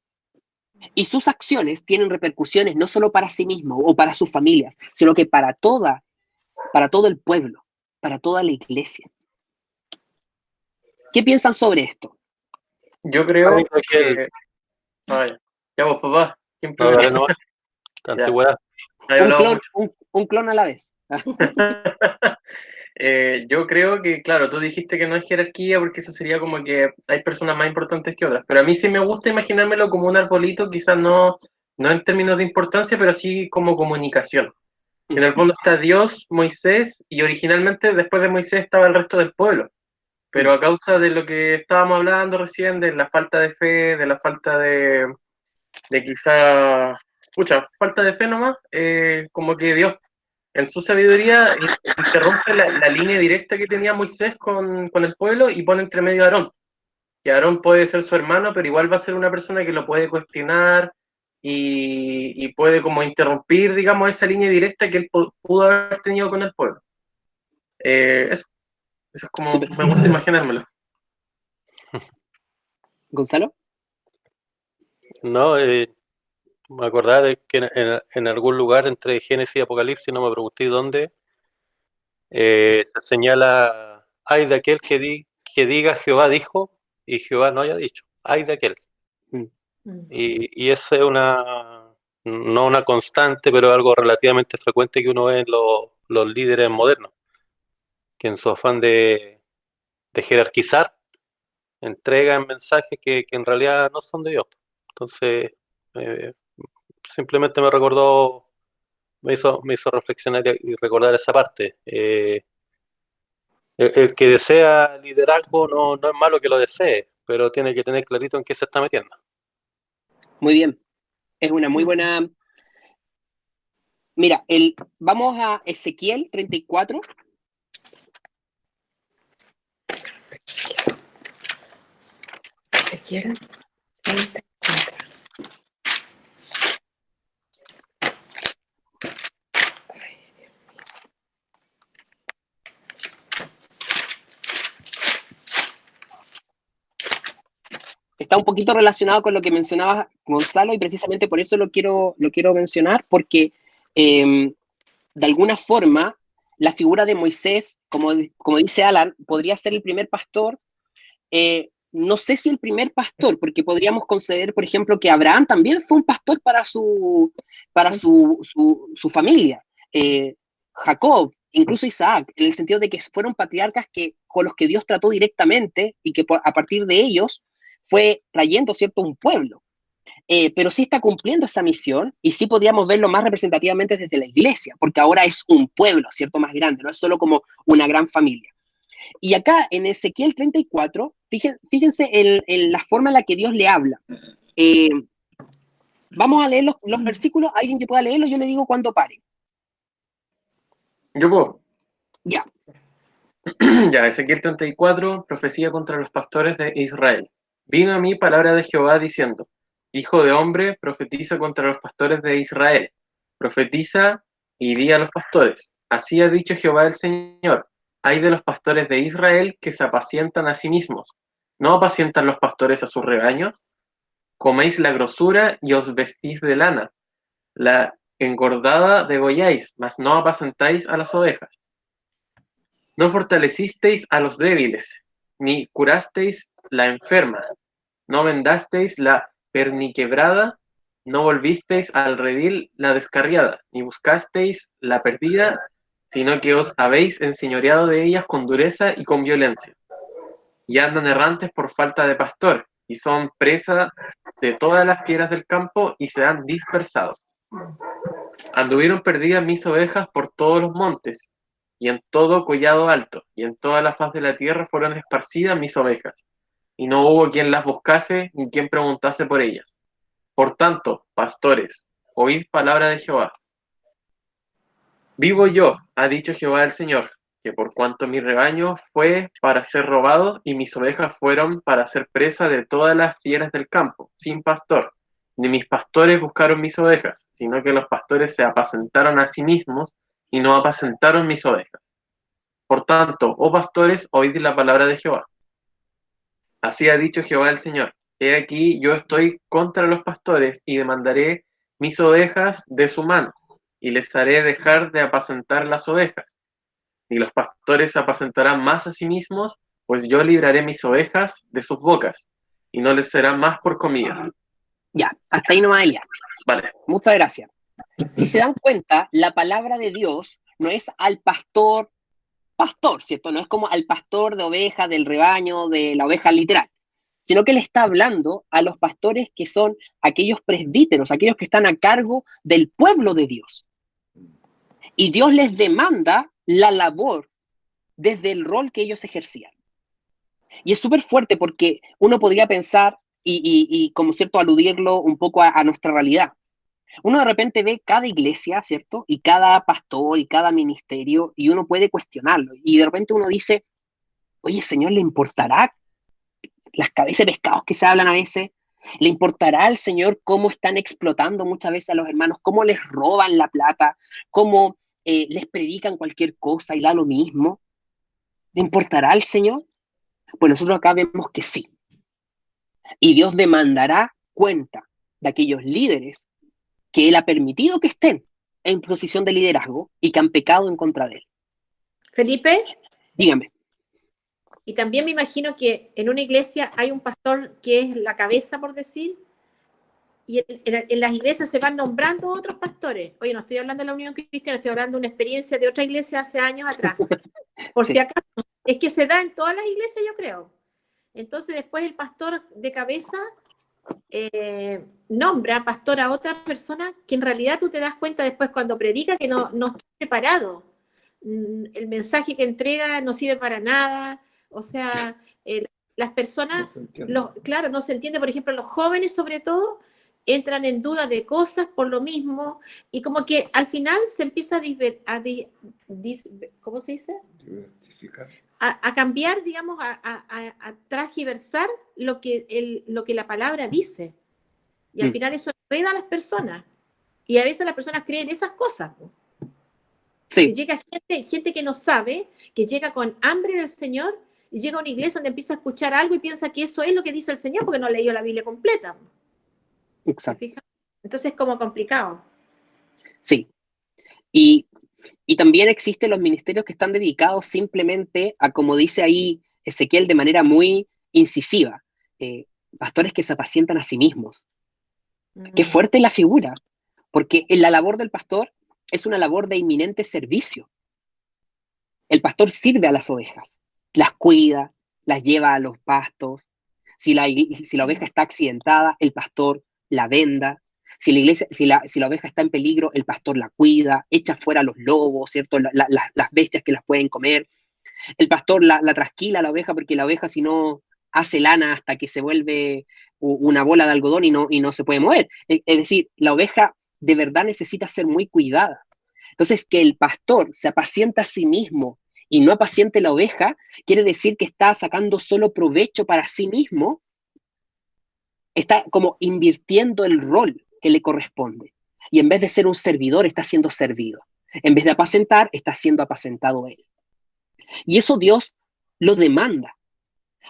Speaker 1: Y sus acciones tienen repercusiones no solo para sí mismo o para sus familias, sino que para todo el pueblo, para toda la iglesia. ¿Qué piensan sobre esto?
Speaker 2: Yo creo
Speaker 4: Ay, Raquel.
Speaker 2: que... Ay, ya vos, papá. ¿Quién
Speaker 4: No,
Speaker 2: primero?
Speaker 4: dale nomás.
Speaker 2: Ya.
Speaker 4: Antigüedad.
Speaker 2: No he hablado mucho.
Speaker 1: Un clon a la vez.
Speaker 2: Yo creo que, claro, tú dijiste que no es jerarquía porque eso sería como que hay personas más importantes que otras, pero a mí sí me gusta imaginármelo como un arbolito, quizás no en términos de importancia, pero sí como comunicación. En el fondo está Dios, Moisés, y originalmente después de Moisés estaba el resto del pueblo, pero a causa de lo que estábamos hablando recién, de la falta de fe, de la falta de quizá, falta de fe nomás, como que Dios en su sabiduría interrumpe la línea directa que tenía Moisés con el pueblo y pone entre medio a Aarón. Que Aarón puede ser su hermano, pero igual va a ser una persona que lo puede cuestionar y puede como interrumpir, digamos, esa línea directa que él pudo haber tenido con el pueblo. Eso es como,
Speaker 1: Súper.
Speaker 2: me gusta imaginármelo.
Speaker 1: ¿Gonzalo?
Speaker 4: No, me acordaba de que en algún lugar entre Génesis y Apocalipsis, no me pregunté dónde, se señala, ay de aquel que diga Jehová dijo y Jehová no haya dicho, ay de aquel. Y esa es no una constante, pero algo relativamente frecuente que uno ve en los líderes modernos, que en su afán de jerarquizar, entregan mensajes que en realidad no son de Dios. Entonces, simplemente me hizo reflexionar y recordar esa parte. El que desea liderazgo no es malo que lo desee, pero tiene que tener clarito en qué se está metiendo.
Speaker 1: Muy bien. Es una muy buena... Mira, vamos a Ezequiel 34.
Speaker 8: Ezequiel 34.
Speaker 1: Está un poquito relacionado con lo que mencionaba Gonzalo y precisamente por eso lo quiero mencionar, porque de alguna forma la figura de Moisés, como dice Alan, podría ser el primer pastor. No sé si el primer pastor, porque podríamos conceder, por ejemplo, que Abraham también fue un pastor para su familia. Jacob, incluso Isaac, en el sentido de que fueron patriarcas con los que Dios trató directamente y que a partir de ellos fue trayendo, ¿cierto?, un pueblo. Pero sí está cumpliendo esa misión y sí podríamos verlo más representativamente desde la iglesia, porque ahora es un pueblo, ¿cierto?, más grande, no es solo como una gran familia. Y acá en Ezequiel 34, fíjense en la forma en la que Dios le habla. Vamos a leer los versículos, alguien que pueda leerlo, yo le digo cuando pare.
Speaker 2: Yo puedo.
Speaker 1: Ya.
Speaker 2: Ya, Ezequiel 34, profecía contra los pastores de Israel. Vino a mí palabra de Jehová diciendo, Hijo de hombre, profetiza contra los pastores de Israel. Profetiza y di a los pastores. Así ha dicho Jehová el Señor. Hay de los pastores de Israel que se apacientan a sí mismos. ¿No apacientan los pastores a sus rebaños? Coméis la grosura y os vestís de lana. La engordada degolláis, mas no apacentáis a las ovejas. No fortalecisteis a los débiles, ni curasteis la enferma. No vendasteis la perniquebrada, no volvisteis al redil la descarriada, ni buscasteis la perdida, sino que os habéis enseñoreado de ellas con dureza y con violencia. Y andan errantes por falta de pastor, y son presa de todas las fieras del campo, y se han dispersado. Anduvieron perdidas mis ovejas por todos los montes, y en todo collado alto, y en toda la faz de la tierra fueron esparcidas mis ovejas, y no hubo quien las buscase, ni quien preguntase por ellas. Por tanto, pastores, oíd palabra de Jehová. Vivo yo, ha dicho Jehová el Señor, que por cuanto mi rebaño fue para ser robado, y mis ovejas fueron para ser presa de todas las fieras del campo, sin pastor, ni mis pastores buscaron mis ovejas, sino que los pastores se apacentaron a sí mismos, y no apacentaron mis ovejas. Por tanto, oh pastores, oíd la palabra de Jehová. Así ha dicho Jehová el Señor. He aquí, yo estoy contra los pastores, y demandaré mis ovejas de su mano, y les haré dejar de apacentar las ovejas. Y los pastores se apacentarán más a sí mismos, pues yo libraré mis ovejas de sus bocas, y no les será más por comida.
Speaker 1: Ya, hasta ahí nomás, Elia.
Speaker 2: Vale.
Speaker 1: Muchas gracias. Si se dan cuenta, la palabra de Dios no es al pastor, ¿cierto? No es como al pastor de oveja, del rebaño, de la oveja literal, sino que le está hablando a los pastores que son aquellos presbíteros, aquellos que están a cargo del pueblo de Dios. Y Dios les demanda la labor desde el rol que ellos ejercían. Y es súper fuerte porque uno podría pensar, y como cierto, aludirlo un poco a nuestra realidad. Uno de repente ve cada iglesia, ¿cierto? Y cada pastor y cada ministerio, y uno puede cuestionarlo. Y de repente uno dice, oye, Señor, ¿le importará las cabezas de pescados que se hablan a veces? ¿Le importará al Señor cómo están explotando muchas veces a los hermanos? ¿Cómo les roban la plata? ¿Cómo les predican cualquier cosa y da lo mismo? ¿Le importará al Señor? Pues nosotros acá vemos que sí. Y Dios demandará cuenta de aquellos líderes que Él ha permitido que estén en posición de liderazgo y que han pecado en contra de Él.
Speaker 8: Felipe,
Speaker 1: Dígame.
Speaker 8: y también me imagino que en una iglesia hay un pastor que es la cabeza, por decir, y en las iglesias se van nombrando otros pastores. Oye, no estoy hablando de la Unión Cristiana, estoy hablando de una experiencia de otra iglesia hace años atrás. Por
Speaker 1: Sí.
Speaker 8: si acaso, es que se da en todas las iglesias, yo creo. Entonces después el pastor de cabeza nombra pastor a otra persona que en realidad tú te das cuenta después cuando predica que no está preparado. El mensaje que entrega no sirve para nada. O sea, las personas, claro, no se entiende. Por ejemplo, los jóvenes sobre todo entran en duda de cosas por lo mismo y como que al final se empieza ¿cómo se dice? A cambiar, digamos, a transgiversar lo que la palabra dice. Y al final eso enreda a las personas. Y a veces las personas creen esas cosas.
Speaker 1: Sí.
Speaker 8: Que llega gente que no sabe, que llega con hambre del Señor, y llega a una iglesia donde empieza a escuchar algo y piensa que eso es lo que dice el Señor porque no ha leído la Biblia completa.
Speaker 1: Exacto.
Speaker 8: Entonces es como complicado.
Speaker 1: Sí. Y también existen los ministerios que están dedicados simplemente a, como dice ahí Ezequiel de manera muy incisiva, pastores que se apacientan a sí mismos. Qué fuerte la figura, porque en la labor del pastor es una labor de inminente servicio. El pastor sirve a las ovejas, las cuida, las lleva a los pastos. Si la oveja está accidentada, el pastor la venda. Si la oveja está en peligro, el pastor la cuida, echa fuera a los lobos, ¿cierto? Las bestias que las pueden comer. El pastor la trasquila a la oveja porque la oveja, si no, hace lana hasta que se vuelve una bola de algodón y no se puede mover. Es decir, la oveja de verdad necesita ser muy cuidada. Entonces, que el pastor se apacienta a sí mismo y no apaciente la oveja, quiere decir que está sacando solo provecho para sí mismo, está como invirtiendo el rol que le corresponde. Y en vez de ser un servidor, está siendo servido. En vez de apacentar, está siendo apacentado él. Y eso Dios lo demanda.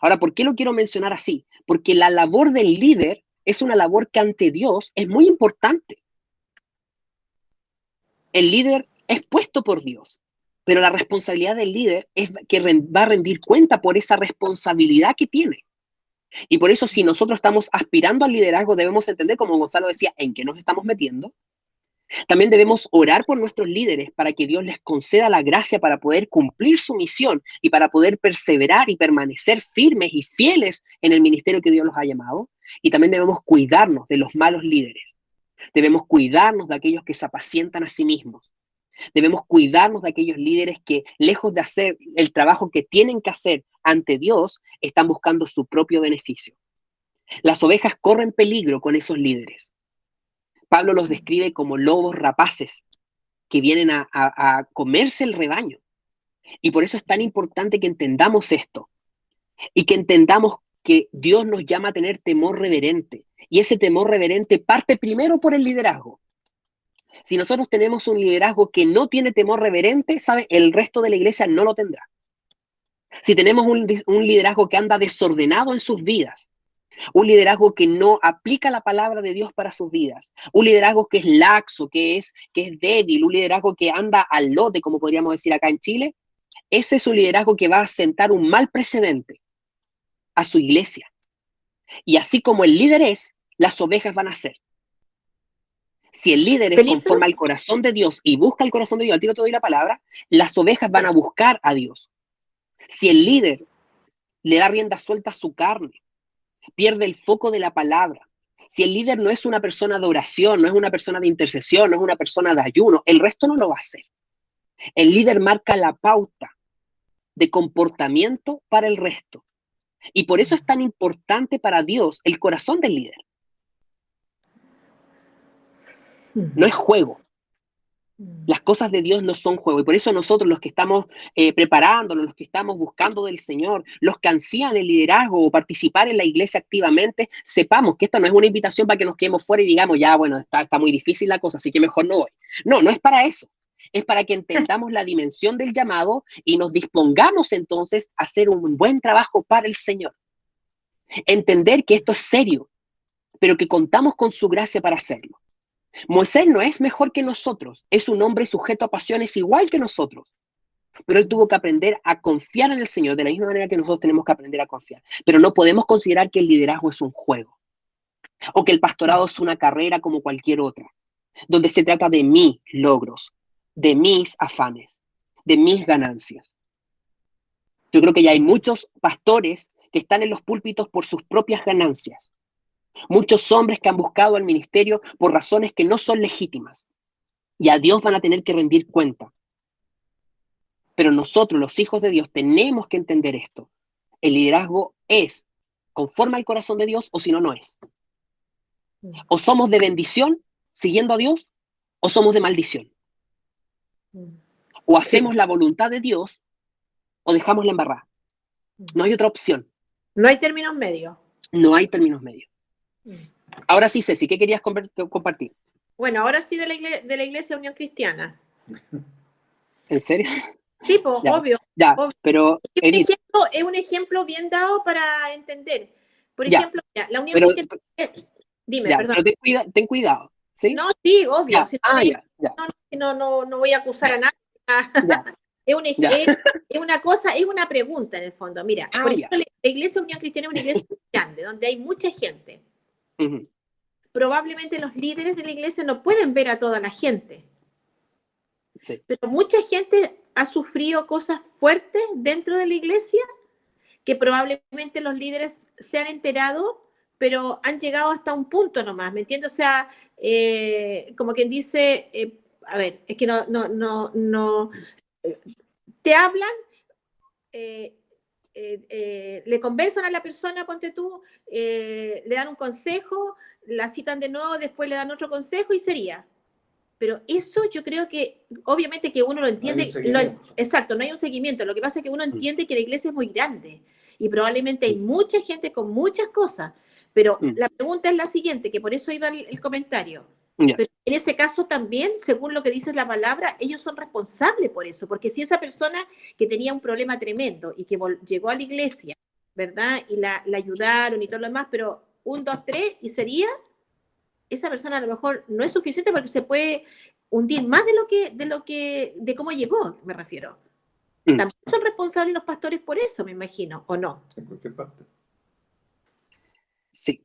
Speaker 1: Ahora, ¿por qué lo quiero mencionar así? Porque la labor del líder es una labor que ante Dios es muy importante. El líder es puesto por Dios, pero la responsabilidad del líder es que va a rendir cuenta por esa responsabilidad que tiene. Y por eso, si nosotros estamos aspirando al liderazgo, debemos entender, como Gonzalo decía, en qué nos estamos metiendo También debemos orar por nuestros líderes para que Dios les conceda la gracia para poder cumplir su misión y para poder perseverar y permanecer firmes y fieles en el ministerio que Dios los ha llamado. Y también debemos cuidarnos de los malos líderes. Debemos cuidarnos de aquellos que se apacientan a sí mismos. Debemos cuidarnos de aquellos líderes que, lejos de hacer el trabajo que tienen que hacer ante Dios, están buscando su propio beneficio. Las ovejas corren peligro con esos líderes. Pablo los describe como lobos rapaces que vienen a comerse el rebaño. Y por eso es tan importante que entendamos esto y que entendamos que Dios nos llama a tener temor reverente. Y ese temor reverente parte primero por el liderazgo. Si nosotros tenemos un liderazgo que no tiene temor reverente, ¿sabe? El resto de la iglesia no lo tendrá. Si tenemos un liderazgo que anda desordenado en sus vidas, un liderazgo que no aplica la palabra de Dios para sus vidas, un liderazgo que es laxo, que es débil, un liderazgo que anda al lote, como podríamos decir acá en Chile, ese es un liderazgo que va a sentar un mal precedente a su iglesia. Y así como el líder es, las ovejas van a ser. Si el líder es conforme al corazón de Dios y busca el corazón de Dios, al tiro te doy la palabra, las ovejas van a buscar a Dios. Si el líder le da rienda suelta a su carne, pierde el foco de la palabra. Si el líder no es una persona de oración, no es una persona de intercesión, no es una persona de ayuno, el resto no lo va a hacer. El líder marca la pauta de comportamiento para el resto. Y por eso es tan importante para Dios el corazón del líder. No es juego. Las cosas de Dios no son juego. Y por eso nosotros, los que estamos preparándonos, los que estamos buscando del Señor, los que ansían el liderazgo o participar en la iglesia activamente, sepamos que esta no es una invitación para que nos quedemos fuera y digamos, ya, bueno, está muy difícil la cosa, así que mejor no voy. No, no es para eso. Es para que entendamos la dimensión del llamado y nos dispongamos entonces a hacer un buen trabajo para el Señor. Entender que esto es serio, pero que contamos con su gracia para hacerlo. Moisés no es mejor que nosotros, es un hombre sujeto a pasiones igual que nosotros, pero él tuvo que aprender a confiar en el Señor de la misma manera que nosotros tenemos que aprender a confiar. Pero no podemos considerar que el liderazgo es un juego o que el pastorado es una carrera como cualquier otra, donde se trata de mis logros, de mis afanes, de mis ganancias. Yo creo que ya hay muchos pastores que están en los púlpitos por sus propias ganancias. Muchos hombres que han buscado al ministerio por razones que no son legítimas. Y a Dios van a tener que rendir cuenta. Pero nosotros, los hijos de Dios, tenemos que entender esto. El liderazgo es conforme al corazón de Dios o si no, no es. O somos de bendición siguiendo a Dios o somos de maldición. O hacemos la voluntad de Dios o dejamos la embarrada. No hay otra opción.
Speaker 8: No hay términos medios.
Speaker 1: No hay términos medios. Ahora sí, Ceci, ¿qué querías compartir?
Speaker 8: Bueno, ahora sí de la Iglesia Unión Cristiana.
Speaker 1: ¿En serio?
Speaker 8: Sí, pues,
Speaker 1: Ya,
Speaker 8: obvio.
Speaker 1: ya,
Speaker 8: obvio.
Speaker 1: pero Edith,
Speaker 8: Es un ejemplo bien dado para entender. Por
Speaker 1: ya,
Speaker 8: ejemplo, mira, la Unión
Speaker 1: pero,
Speaker 8: Cristiana... Dime,
Speaker 1: ya,
Speaker 8: perdón.
Speaker 1: pero ten cuidado, ¿sí?
Speaker 8: No, sí, obvio.
Speaker 1: Ya,
Speaker 8: Si no,
Speaker 1: ya.
Speaker 8: no voy a acusar a nadie.
Speaker 1: Ya, ya.
Speaker 8: Es una cosa, es una pregunta en el fondo. Mira, por
Speaker 1: Ya.
Speaker 8: ejemplo, la Iglesia Unión Cristiana es una iglesia muy grande, donde hay mucha gente.
Speaker 1: Ujú.
Speaker 8: Probablemente los líderes de la iglesia no pueden ver a toda la gente.
Speaker 1: Sí.
Speaker 8: Pero mucha gente ha sufrido cosas fuertes dentro de la iglesia que probablemente los líderes se han enterado, pero han llegado hasta un punto nomás, ¿me entiendes? O sea, como quien dice, a ver, es que no te hablan, le conversan a la persona, ponte tú, le dan un consejo, la citan de nuevo, después le dan otro consejo y sería. Pero eso yo creo que, obviamente que uno lo entiende, exacto, no hay un seguimiento. Lo que pasa es que uno entiende que la iglesia es muy grande y probablemente hay mucha gente con muchas cosas. Pero la pregunta es la siguiente, que por eso iba el comentario.
Speaker 1: Ya.
Speaker 8: Pero en ese caso también, según lo que dice la palabra, ellos son responsables por eso, porque si esa persona que tenía un problema tremendo y que llegó a la iglesia, ¿verdad? Y la ayudaron y todo lo demás, pero 1, 2, 3 y sería, esa persona a lo mejor no es suficiente porque se puede hundir más de cómo llegó, me refiero. También son responsables los pastores por eso, me imagino, ¿o no?
Speaker 9: En cualquier parte.
Speaker 1: Sí.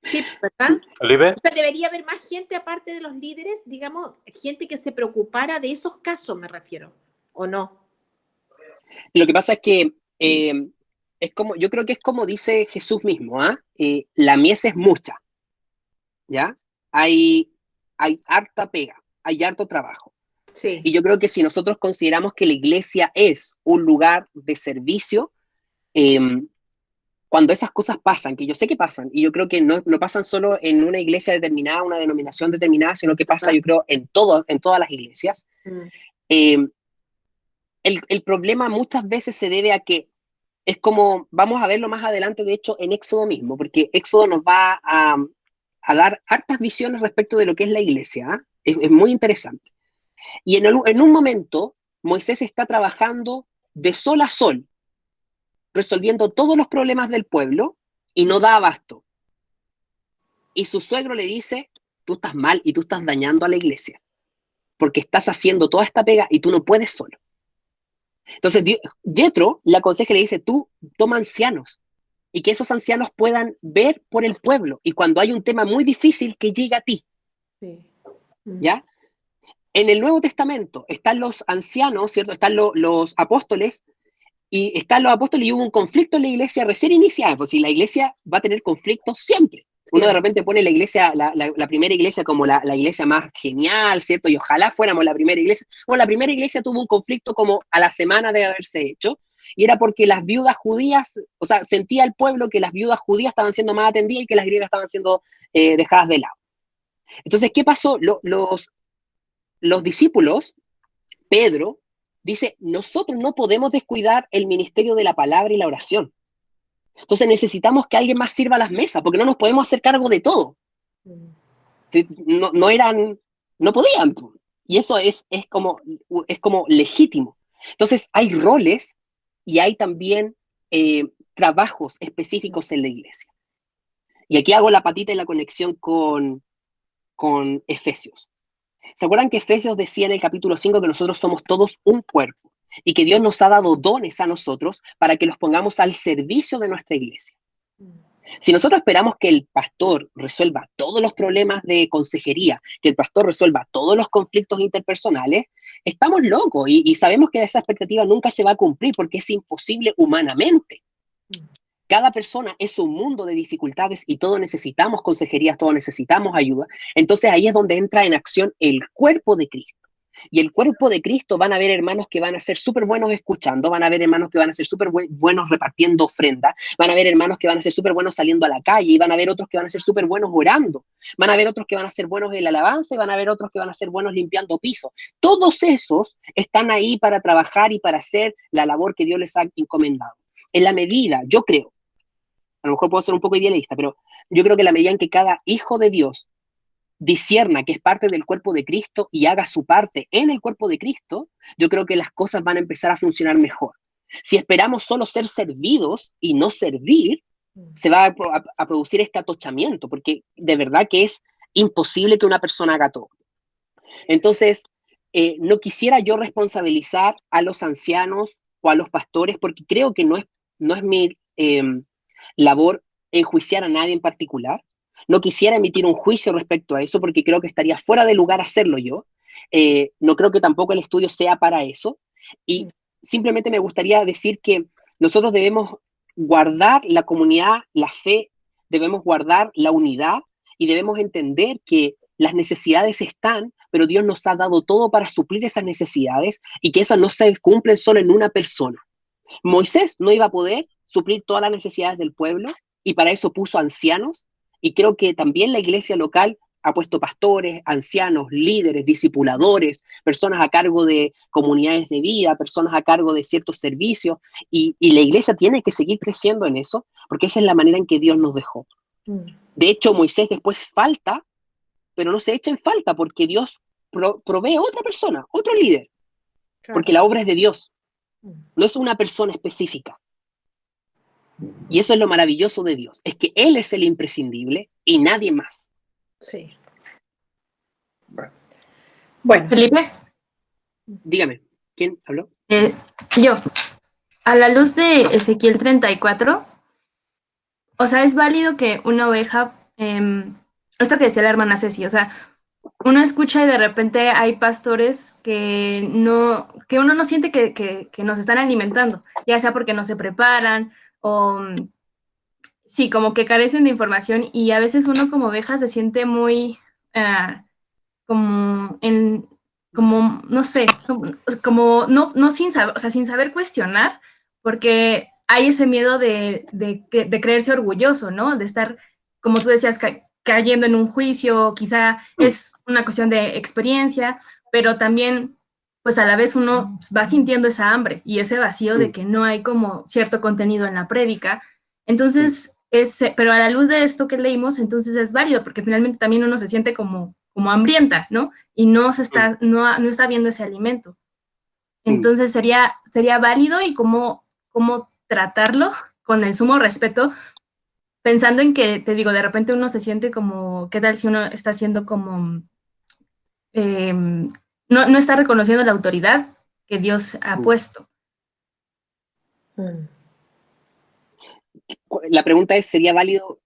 Speaker 8: Sí, ¿verdad?
Speaker 4: Felipe,
Speaker 8: O sea, debería haber más gente aparte de los líderes, digamos, gente que se preocupara de esos casos, me refiero, ¿o no?
Speaker 1: Lo que pasa es que es como, yo creo que es como dice Jesús mismo, ¿ah? La mies es mucha, ¿ya? Hay, hay harta pega, hay harto trabajo.
Speaker 8: Sí.
Speaker 1: Y yo creo que si nosotros consideramos que la iglesia es un lugar de servicio, eh, cuando esas cosas pasan, que yo sé que pasan, y yo creo que no pasan solo en una iglesia determinada, una denominación determinada, sino que pasa, yo creo, en todas las iglesias, eh, el problema muchas veces se debe a que es como, vamos a verlo más adelante, de hecho, en Éxodo mismo, porque Éxodo nos va a dar hartas visiones respecto de lo que es la iglesia, ¿ah? Es muy interesante. Y en un momento, Moisés está trabajando de sol a sol, resolviendo todos los problemas del pueblo, y no da abasto. Y su suegro le dice, tú estás mal y tú estás dañando a la iglesia, porque estás haciendo toda esta pega y tú no puedes solo. Entonces, Yetro le aconseja y le dice, tú toma ancianos, y que esos ancianos puedan ver por el pueblo, y cuando hay un tema muy difícil, que llegue a ti.
Speaker 8: Sí.
Speaker 1: ¿Ya? En el Nuevo Testamento están los ancianos, ¿cierto? Están los apóstoles, y hubo un conflicto en la iglesia recién iniciada, pues si la iglesia va a tener conflictos siempre. Uno de repente pone la iglesia, la primera iglesia como la iglesia más genial, ¿cierto? Y ojalá fuéramos la primera iglesia. Bueno, la primera iglesia tuvo un conflicto como a la semana de haberse hecho, y era porque las viudas judías, o sea, sentía el pueblo que las viudas judías estaban siendo más atendidas y que las griegas estaban siendo dejadas de lado. Entonces, ¿qué pasó? Los discípulos, Pedro, dice, nosotros no podemos descuidar el ministerio de la palabra y la oración. Entonces necesitamos que alguien más sirva a las mesas, porque no nos podemos hacer cargo de todo. ¿Sí? No podían. Y eso es como legítimo. Entonces hay roles y hay también trabajos específicos en la iglesia. Y aquí hago la patita y la conexión con Efesios. ¿Se acuerdan que Efesios decía en el capítulo 5 que nosotros somos todos un cuerpo y que Dios nos ha dado dones a nosotros para que los pongamos al servicio de nuestra iglesia? Si nosotros esperamos que el pastor resuelva todos los problemas de consejería, que el pastor resuelva todos los conflictos interpersonales, estamos locos y sabemos que esa expectativa nunca se va a cumplir porque es imposible humanamente. Cada persona es un mundo de dificultades y todos necesitamos consejerías, todos necesitamos ayuda. Entonces ahí es donde entra en acción el cuerpo de Cristo. Y el cuerpo de Cristo van a haber hermanos que van a ser súper buenos escuchando, van a haber hermanos que van a ser súper buenos repartiendo ofrenda, van a haber hermanos que van a ser súper buenos saliendo a la calle, y van a haber otros que van a ser súper buenos orando, van a haber otros que van a ser buenos en la alabanza, y van a haber otros que van a ser buenos limpiando pisos. Todos esos están ahí para trabajar y para hacer la labor que Dios les ha encomendado. En la medida, yo creo, a lo mejor puedo ser un poco idealista, pero yo creo que la medida en que cada hijo de Dios discierna que es parte del cuerpo de Cristo y haga su parte en el cuerpo de Cristo, yo creo que las cosas van a empezar a funcionar mejor. Si esperamos solo ser servidos y no servir, se va a producir este atochamiento, porque de verdad que es imposible que una persona haga todo. Entonces, no quisiera yo responsabilizar a los ancianos o a los pastores, porque creo que no es mi labor enjuiciar a nadie en particular. No quisiera emitir un juicio respecto a eso porque creo que estaría fuera de lugar hacerlo yo. No creo que tampoco el estudio sea para eso. Y simplemente me gustaría decir que nosotros debemos guardar la comunidad, la fe, debemos guardar la unidad y debemos entender que las necesidades están, pero Dios nos ha dado todo para suplir esas necesidades y que esas no se cumplen solo en una persona. Moisés no iba a poder suplir todas las necesidades del pueblo y para eso puso ancianos, y creo que también la iglesia local ha puesto pastores, ancianos, líderes, discipuladores, personas a cargo de comunidades de vida, personas a cargo de ciertos servicios, y la iglesia tiene que seguir creciendo en eso, porque esa es la manera en que Dios nos dejó. De hecho, Moisés después falta, pero no se echa en falta, porque Dios provee otra persona, otro líder, porque la obra es de Dios, no es una persona específica. Y eso es lo maravilloso de Dios, es que Él es el imprescindible y nadie más.
Speaker 8: Sí. Bueno.
Speaker 14: Felipe,
Speaker 1: Dígame, ¿quién habló?
Speaker 14: yo, a la luz de Ezequiel 34, o sea, es válido que una oveja esto que decía la hermana Ceci, o sea, uno escucha y de repente hay pastores que uno no siente que nos están alimentando, ya sea porque no se preparan o sí, como que carecen de información y a veces uno como oveja se siente muy como no sé, como no sin saber, o sea, sin saber cuestionar, porque hay ese miedo de creerse orgulloso, ¿no? De estar, como tú decías, cayendo en un juicio, quizá es una cuestión de experiencia, pero también, pues a la vez uno va sintiendo esa hambre y ese vacío de que no hay como cierto contenido en la prédica. Entonces, pero a la luz de esto que leímos, entonces es válido, porque finalmente también uno se siente como hambrienta, ¿no? Y no está viendo ese alimento. Entonces sería válido y cómo tratarlo con el sumo respeto, pensando en que, te digo, de repente uno se siente como, ¿qué tal si uno está haciendo como, no está reconociendo la autoridad que Dios ha puesto?
Speaker 1: La pregunta es, ¿sería válido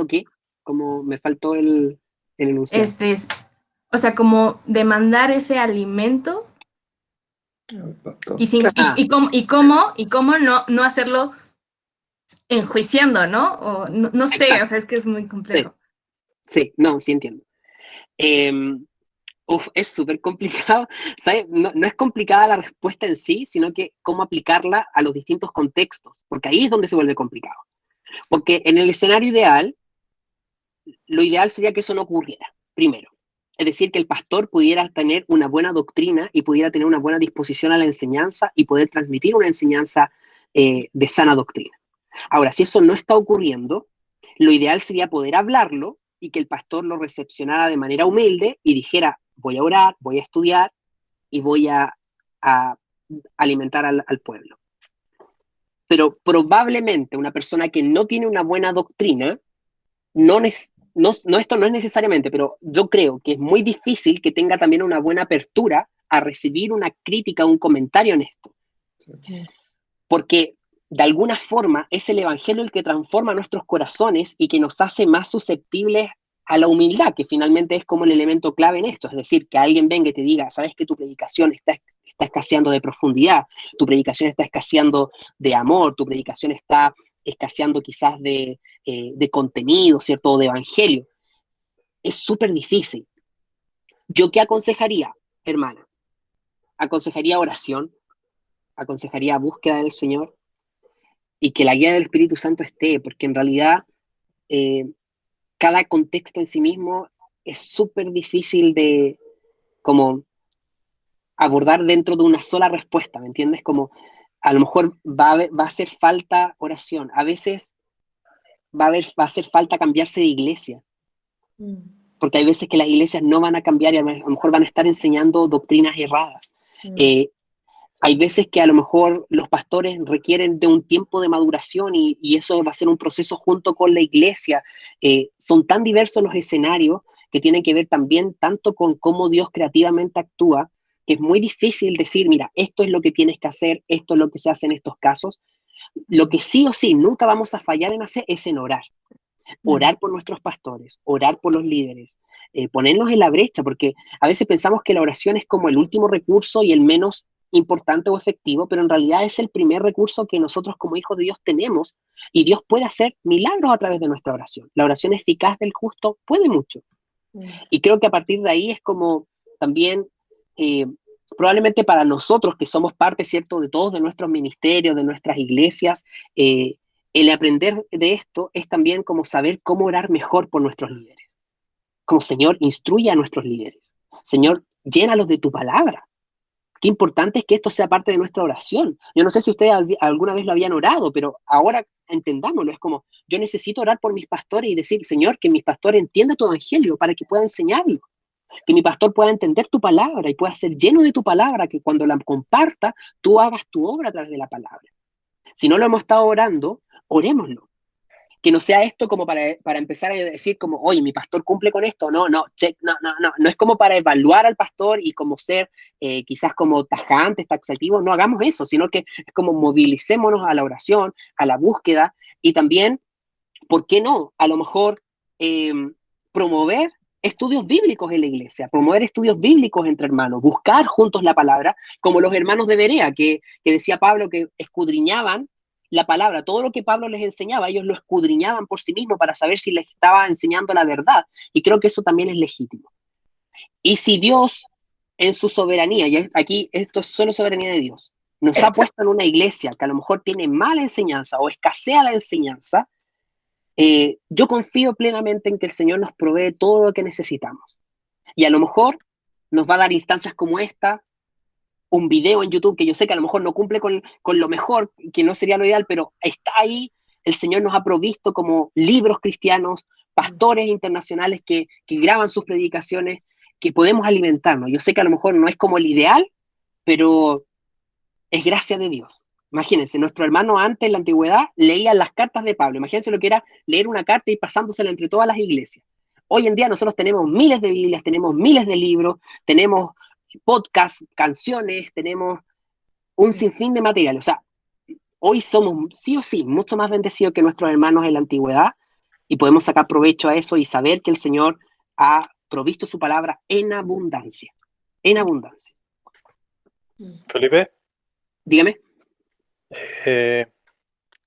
Speaker 1: qué? Como me faltó el enunciado.
Speaker 14: O sea, como demandar ese alimento y cómo no hacerlo enjuiciando, ¿no? O no sé,
Speaker 1: Exacto.
Speaker 14: O sea, es que es muy complejo.
Speaker 1: Sí, sí entiendo. Es súper complicado, ¿sabes? No es complicada la respuesta en sí, sino que cómo aplicarla a los distintos contextos, porque ahí es donde se vuelve complicado. Porque en el escenario ideal, lo ideal sería que eso no ocurriera, primero. Es decir, que el pastor pudiera tener una buena doctrina y pudiera tener una buena disposición a la enseñanza y poder transmitir una enseñanza de sana doctrina. Ahora, si eso no está ocurriendo, lo ideal sería poder hablarlo y que el pastor lo recepcionara de manera humilde y dijera, voy a orar, voy a estudiar y voy a alimentar al pueblo. Pero probablemente una persona que no tiene una buena doctrina, esto no es necesariamente, pero yo creo que es muy difícil que tenga también una buena apertura a recibir una crítica, un comentario en esto. Porque de alguna forma es el evangelio el que transforma nuestros corazones y que nos hace más susceptibles a la humildad, que finalmente es como el elemento clave en esto. Es decir, que alguien venga y te diga, sabes que tu predicación está escaseando de profundidad, tu predicación está escaseando de amor, tu predicación está escaseando quizás de contenido, ¿cierto? O de evangelio. Es súper difícil. ¿Yo qué aconsejaría, hermana? Aconsejaría oración, aconsejaría búsqueda del Señor y que la guía del Espíritu Santo esté, porque en realidad cada contexto en sí mismo es súper difícil de como abordar dentro de una sola respuesta, ¿me entiendes? Como a lo mejor va a hacer falta oración, a veces va a hacer falta cambiarse de iglesia, porque hay veces que las iglesias no van a cambiar y a lo mejor van a estar enseñando doctrinas erradas. Hay veces que a lo mejor los pastores requieren de un tiempo de maduración y eso va a ser un proceso junto con la iglesia. Son tan diversos los escenarios que tienen que ver también tanto con cómo Dios creativamente actúa, que es muy difícil decir, mira, esto es lo que tienes que hacer, esto es lo que se hace en estos casos. Lo que sí o sí nunca vamos a fallar en hacer es en orar. Orar por nuestros pastores, orar por los líderes, ponernos en la brecha, porque a veces pensamos que la oración es como el último recurso y el menos importante o efectivo, pero en realidad es el primer recurso que nosotros como hijos de Dios tenemos y Dios puede hacer milagros a través de nuestra oración. La oración eficaz del justo puede mucho. Y creo que a partir de ahí es como también probablemente para nosotros que somos parte, ¿cierto?, de todos de nuestros ministerios, de nuestras iglesias, el aprender de esto es también como saber cómo orar mejor por nuestros líderes. Como, Señor, instruye a nuestros líderes. Señor, llénalos de tu palabra. Qué importante es que esto sea parte de nuestra oración. Yo no sé si ustedes alguna vez lo habían orado, pero ahora entendámoslo. Es como, yo necesito orar por mis pastores y decir, Señor, que mi pastor entienda tu evangelio para que pueda enseñarlo. Que mi pastor pueda entender tu palabra y pueda ser lleno de tu palabra, que cuando la comparta, tú hagas tu obra a través de la palabra. Si no lo hemos estado orando, orémoslo. Que no sea esto como para empezar a decir como, oye, mi pastor cumple con esto. No es como para evaluar al pastor y como ser quizás como tajantes, taxativos. No hagamos eso, sino que es como movilicémonos a la oración, a la búsqueda y también, ¿por qué no? A lo mejor eh, promover estudios bíblicos en la iglesia, promover estudios bíblicos entre hermanos, buscar juntos la palabra, como los hermanos de Berea, que decía Pablo que escudriñaban la palabra, todo lo que Pablo les enseñaba, ellos lo escudriñaban por sí mismos para saber si les estaba enseñando la verdad, y creo que eso también es legítimo. Y si Dios, en su soberanía, y aquí esto es solo soberanía de Dios, nos ha puesto en una iglesia que a lo mejor tiene mala enseñanza o escasea la enseñanza, yo confío plenamente en que el Señor nos provee todo lo que necesitamos. Y a lo mejor nos va a dar instancias como esta, un video en YouTube que yo sé que a lo mejor no cumple con lo mejor, que no sería lo ideal, pero está ahí. El Señor nos ha provisto como libros cristianos, pastores internacionales que graban sus predicaciones, que podemos alimentarnos. Yo sé que a lo mejor no es como el ideal, pero es gracia de Dios. Imagínense, nuestro hermano antes en la antigüedad leía las cartas de Pablo. Imagínense lo que era leer una carta y pasándosela entre todas las iglesias. Hoy en día nosotros tenemos miles de Biblias, tenemos miles de libros, tenemos podcasts, canciones, tenemos un sinfín de material. O sea, hoy somos sí o sí mucho más bendecidos que nuestros hermanos en la antigüedad y podemos sacar provecho a eso y saber que el Señor ha provisto su palabra en abundancia. En abundancia.
Speaker 4: Felipe,
Speaker 1: Dígame.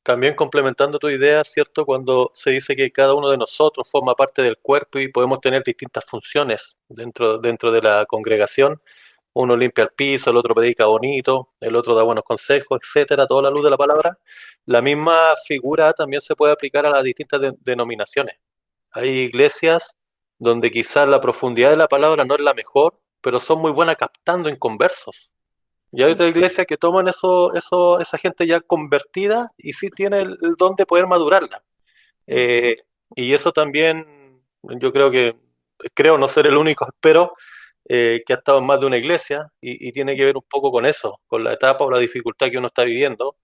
Speaker 4: también complementando tu idea, ¿cierto? Cuando se dice que cada uno de nosotros forma parte del cuerpo y podemos tener distintas funciones dentro de la congregación. Uno limpia el piso, el otro predica bonito, el otro da buenos consejos, etcétera, toda la luz de la palabra. La misma figura también se puede aplicar a las distintas denominaciones. Hay iglesias donde quizás la profundidad de la palabra no es la mejor, pero son muy buenas captando inconversos. Y hay otra iglesia que toman esa gente ya convertida y sí tiene el don de poder madurarla. Y eso también, yo creo no ser el único, espero, que ha estado en más de una iglesia y tiene que ver un poco con eso, con la etapa o la dificultad que uno está viviendo.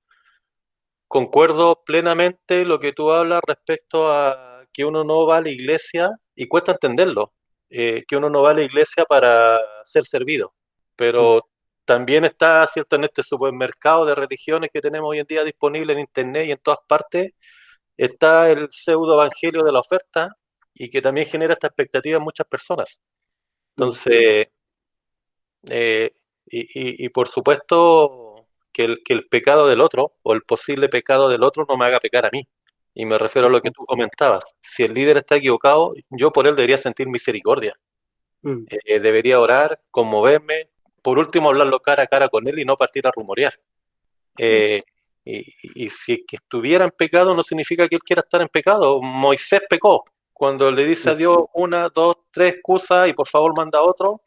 Speaker 4: Concuerdo plenamente lo que tú hablas respecto a que uno no va a la iglesia, y cuesta entenderlo, que uno no va a la iglesia para ser servido, pero también está, ¿cierto?, en este supermercado de religiones que tenemos hoy en día disponible en internet y en todas partes, está el pseudo evangelio de la oferta y que también genera esta expectativa en muchas personas. Entonces, y por supuesto que el pecado del otro o el posible pecado del otro no me haga pecar a mí. Y me refiero a lo que tú comentabas. Si el líder está equivocado, yo por él debería sentir misericordia. Debería orar, conmoverme, por último hablarlo cara a cara con él y no partir a rumorear. Y si es que estuviera en pecado no significa que él quiera estar en pecado. Moisés pecó. Cuando le dice a Dios 1, 2, 3 excusas y por favor manda a otro,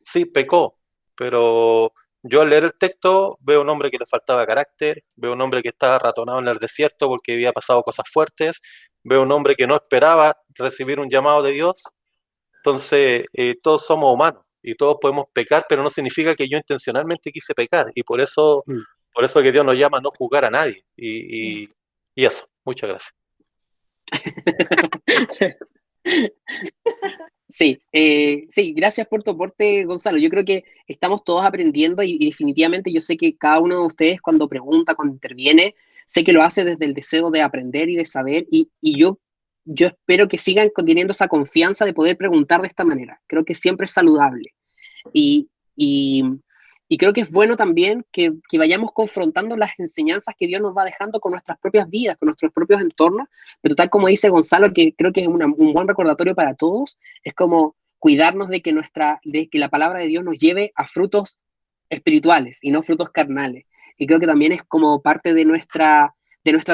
Speaker 4: sí, pecó. Pero yo al leer el texto veo un hombre que le faltaba carácter, veo un hombre que estaba ratonado en el desierto porque había pasado cosas fuertes, veo un hombre que no esperaba recibir un llamado de Dios. Entonces, todos somos humanos y todos podemos pecar, pero no significa que yo intencionalmente quise pecar. Y por eso que Dios nos llama a no juzgar a nadie. Y eso, muchas gracias.
Speaker 1: Sí, sí, gracias por tu aporte, Gonzalo. Yo creo que estamos todos aprendiendo y definitivamente yo sé que cada uno de ustedes cuando pregunta, cuando interviene, sé que lo hace desde el deseo de aprender y de saber y yo espero que sigan teniendo esa confianza de poder preguntar de esta manera. Creo que siempre es saludable y, y, y creo que es bueno también que vayamos confrontando las enseñanzas que Dios nos va dejando con nuestras propias vidas, con nuestros propios entornos, pero tal como dice Gonzalo, que creo que es un buen recordatorio para todos, es como cuidarnos de que la palabra de Dios nos lleve a frutos espirituales y no frutos carnales. Y creo que también es como parte de nuestra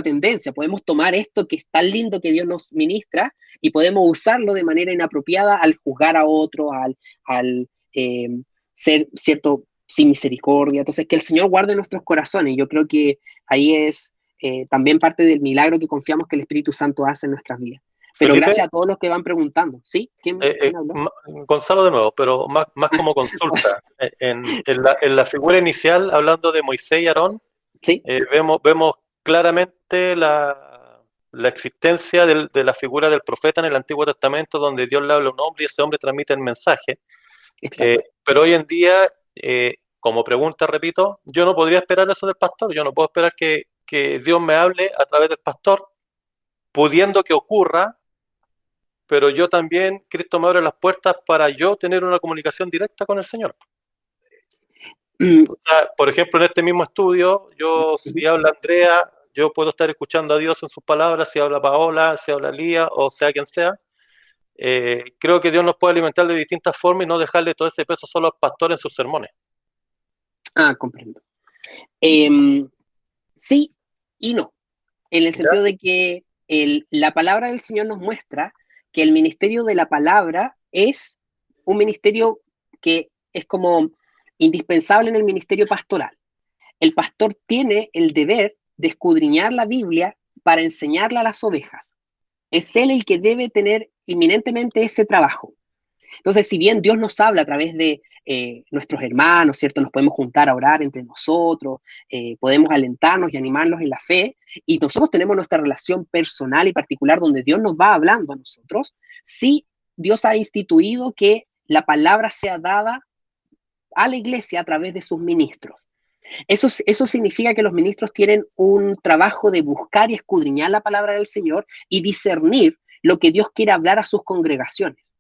Speaker 1: tendencia. Podemos tomar esto que es tan lindo que Dios nos ministra y podemos usarlo de manera inapropiada al juzgar a otro, al ser, cierto, sin misericordia. Entonces, que el Señor guarde nuestros corazones. Yo creo que ahí es también parte del milagro que confiamos que el Espíritu Santo hace en nuestras vidas. Pero
Speaker 4: Felipe,
Speaker 1: gracias a todos los que van preguntando. ¿Sí? ¿Quién habló?
Speaker 4: Gonzalo de nuevo, pero más como consulta. En la figura inicial, hablando de Moisés y Aarón,
Speaker 1: ¿sí?
Speaker 4: Vemos claramente la existencia de la figura del profeta en el Antiguo Testamento, donde Dios le habla a un hombre y ese hombre transmite el mensaje. Pero hoy en día, como pregunta, repito, yo no podría esperar eso del pastor. Yo no puedo esperar que Dios me hable a través del pastor, pudiendo que ocurra pero yo también, Cristo me abre las puertas para yo tener una comunicación directa con el Señor. O sea, por ejemplo, en este mismo estudio, si habla Andrea, yo puedo estar escuchando a Dios en sus palabras, si habla Paola, si habla Lía, o sea quien sea. Creo que Dios nos puede alimentar de distintas formas y no dejarle todo ese peso solo al pastor en sus sermones.
Speaker 1: Comprendo. Sí y no, en el sentido de que la palabra del Señor nos muestra que el ministerio de la palabra es un ministerio que es como indispensable en el ministerio pastoral. El pastor tiene el deber de escudriñar la Biblia para enseñarla a las ovejas. Es él el que debe tener inminentemente ese trabajo. Entonces, si bien Dios nos habla a través de nuestros hermanos, ¿cierto? Nos podemos juntar a orar entre nosotros, podemos alentarnos y animarlos en la fe, y nosotros tenemos nuestra relación personal y particular donde Dios nos va hablando a nosotros, sí, Dios ha instituido que la palabra sea dada a la iglesia a través de sus ministros. Eso significa que los ministros tienen un trabajo de buscar y escudriñar la palabra del Señor y discernir lo que Dios quiere hablar a sus congregaciones.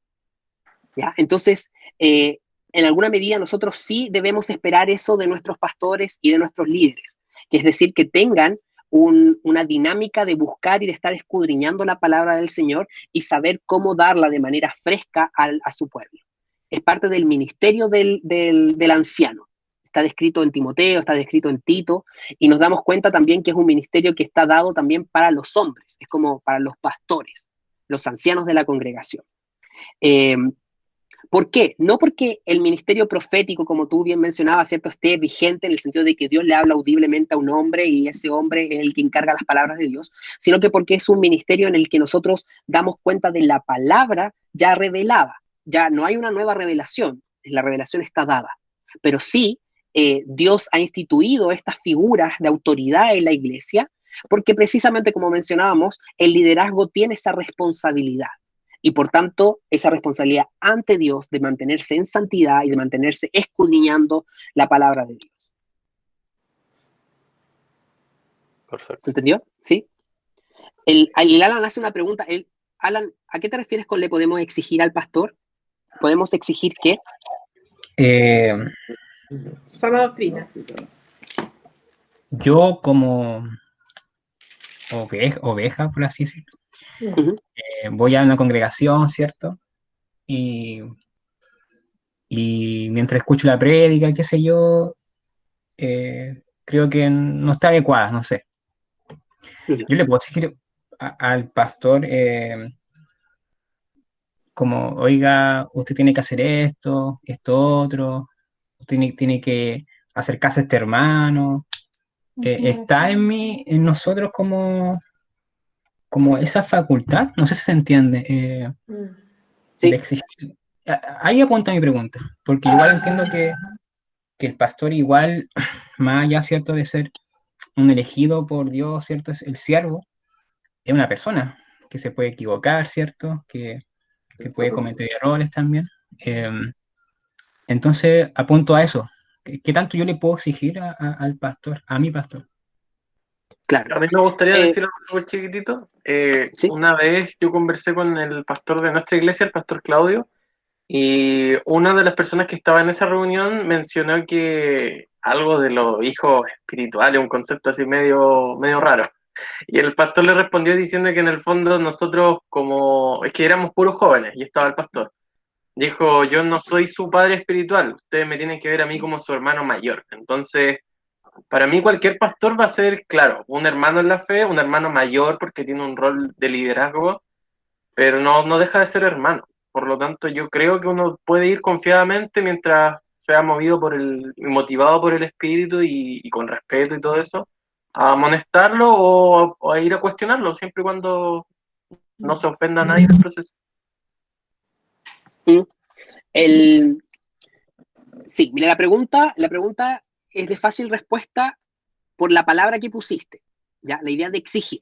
Speaker 1: ¿Ya? Entonces, en alguna medida nosotros sí debemos esperar eso de nuestros pastores y de nuestros líderes, que es decir, que tengan una dinámica de buscar y de estar escudriñando la palabra del Señor y saber cómo darla de manera fresca a su pueblo. Es parte del ministerio del anciano. Está descrito en Timoteo, está descrito en Tito, y nos damos cuenta también que es un ministerio que está dado también para los hombres, es como para los pastores, los ancianos de la congregación. ¿Por qué? No porque el ministerio profético, como tú bien mencionabas, ¿cierto?, esté vigente en el sentido de que Dios le habla audiblemente a un hombre y ese hombre es el que encarga las palabras de Dios, sino que porque es un ministerio en el que nosotros damos cuenta de la palabra ya revelada. Ya no hay una nueva revelación, la revelación está dada. Pero sí, Dios ha instituido estas figuras de autoridad en la iglesia porque precisamente, como mencionábamos, el liderazgo tiene esa responsabilidad. Y por tanto, esa responsabilidad ante Dios de mantenerse en santidad y de mantenerse escudriñando la palabra de Dios.
Speaker 4: Perfecto.
Speaker 1: ¿Se entendió? ¿Sí? Alan hace una pregunta. Alan, ¿a qué te refieres con le podemos exigir al pastor? ¿Podemos exigir qué?
Speaker 8: Sana doctrina.
Speaker 11: Yo como oveja, por así decirlo, voy a una congregación, ¿cierto? Y mientras escucho la prédica, qué sé yo, creo que no está adecuada, no sé. Yo le puedo exigir al pastor como, oiga, usted tiene que hacer esto otro, usted tiene que acercarse a este hermano. Está en nosotros como esa facultad, no sé si se entiende.
Speaker 1: Sí.
Speaker 11: De exigir. Ahí apunta mi pregunta, porque igual entiendo que el pastor igual, más allá, ¿cierto?, de ser un elegido por Dios, ¿cierto?, es el siervo, es una persona que se puede equivocar, ¿cierto?, que puede cometer errores también. Entonces, apunto a eso. ¿Qué tanto yo le puedo exigir al pastor, a mi pastor?
Speaker 1: Claro.
Speaker 2: A mí me gustaría decir algo súper chiquitito.
Speaker 1: ¿Sí?
Speaker 2: Una vez yo conversé con el pastor de nuestra iglesia, el pastor Claudio, y una de las personas que estaba en esa reunión mencionó que algo de los hijos espirituales, un concepto así medio raro. Y el pastor le respondió diciendo que en el fondo nosotros es que éramos puros jóvenes, y estaba el pastor. Dijo, yo no soy su padre espiritual, ustedes me tienen que ver a mí como su hermano mayor. Entonces, para mí cualquier pastor va a ser, claro, un hermano en la fe, un hermano mayor porque tiene un rol de liderazgo, pero no deja de ser hermano. Por lo tanto, yo creo que uno puede ir confiadamente mientras sea movido motivado por el espíritu y con respeto y todo eso, a amonestarlo o a ir a cuestionarlo, siempre y cuando no se ofenda a nadie en el proceso.
Speaker 1: Sí, mira, la pregunta es de fácil respuesta por la palabra que pusiste, ¿ya? La idea de exigir.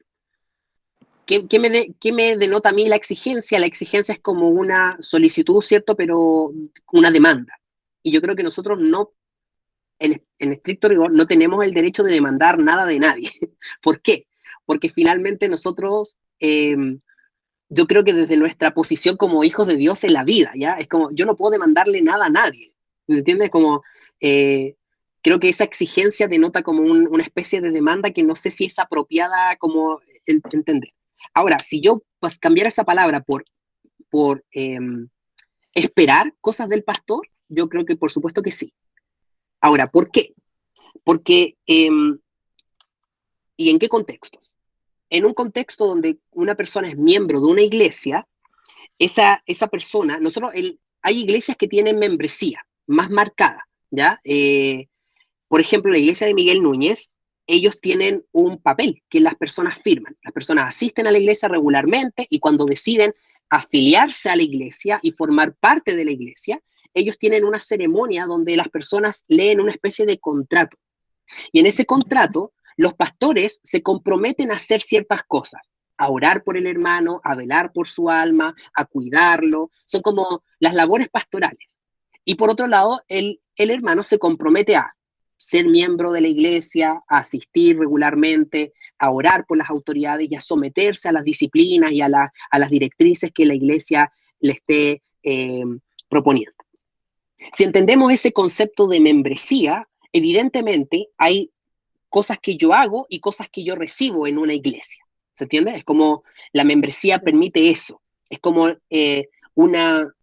Speaker 1: ¿Qué me denota a mí la exigencia? La exigencia es como una solicitud, ¿cierto? Pero una demanda. Y yo creo que nosotros no, en estricto rigor, no tenemos el derecho de demandar nada de nadie. ¿Por qué? Porque finalmente nosotros yo creo que desde nuestra posición como hijos de Dios en la vida, ¿ya? Es como, yo no puedo demandarle nada a nadie, ¿me entiendes? Como, creo que esa exigencia denota como una especie de demanda que no sé si es apropiada como entender. Ahora, si yo pues, cambiara esa palabra por esperar cosas del pastor, yo creo que por supuesto que sí. Ahora, ¿por qué? Porque, ¿y en qué contextos? En un contexto donde una persona es miembro de una iglesia, esa persona, hay iglesias que tienen membresía más marcada, ¿ya? Por ejemplo, la iglesia de Miguel Núñez, ellos tienen un papel que las personas firman. Las personas asisten a la iglesia regularmente y cuando deciden afiliarse a la iglesia y formar parte de la iglesia, ellos tienen una ceremonia donde las personas leen una especie de contrato. Y en ese contrato, los pastores se comprometen a hacer ciertas cosas, a orar por el hermano, a velar por su alma, a cuidarlo. Son como las labores pastorales. Y por otro lado, el hermano se compromete a ser miembro de la iglesia, a asistir regularmente, a orar por las autoridades y a someterse a las disciplinas y a las directrices que la iglesia le esté proponiendo. Si entendemos ese concepto de membresía, evidentemente hay cosas que yo hago y cosas que yo recibo en una iglesia. ¿Se entiende? Es como la membresía permite eso. Es como una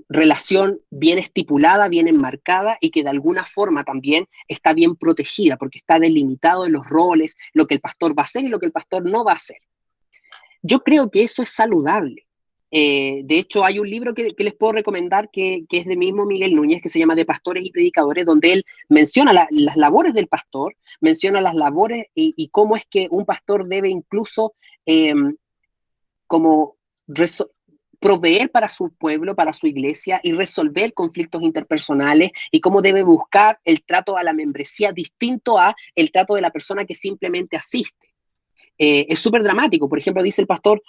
Speaker 1: relación bien estipulada, bien enmarcada y que de alguna forma también está bien protegida porque está delimitado en los roles, lo que el pastor va a hacer y lo que el pastor no va a hacer. Yo creo que eso es saludable. De hecho, hay un libro que les puedo recomendar que es de mismo Miguel Núñez, que se llama De Pastores y Predicadores, donde él menciona las labores del pastor, menciona las labores y cómo es que un pastor debe incluso como proveer para su pueblo, para su iglesia y resolver conflictos interpersonales y cómo debe buscar el trato a la membresía distinto a el trato de la persona que simplemente asiste. Es súper dramático. Por ejemplo, dice el pastor,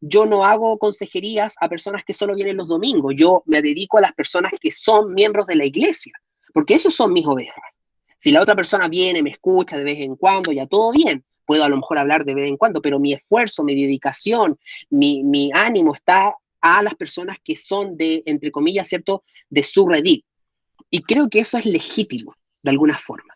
Speaker 1: yo no hago consejerías a personas que solo vienen los domingos, yo me dedico a las personas que son miembros de la iglesia, porque esos son mis ovejas. Si la otra persona viene, me escucha de vez en cuando, ya todo bien, puedo a lo mejor hablar de vez en cuando, pero mi esfuerzo, mi dedicación, mi ánimo está a las personas que son de, entre comillas, ¿cierto?, de su redil. Y creo que eso es legítimo, de alguna forma.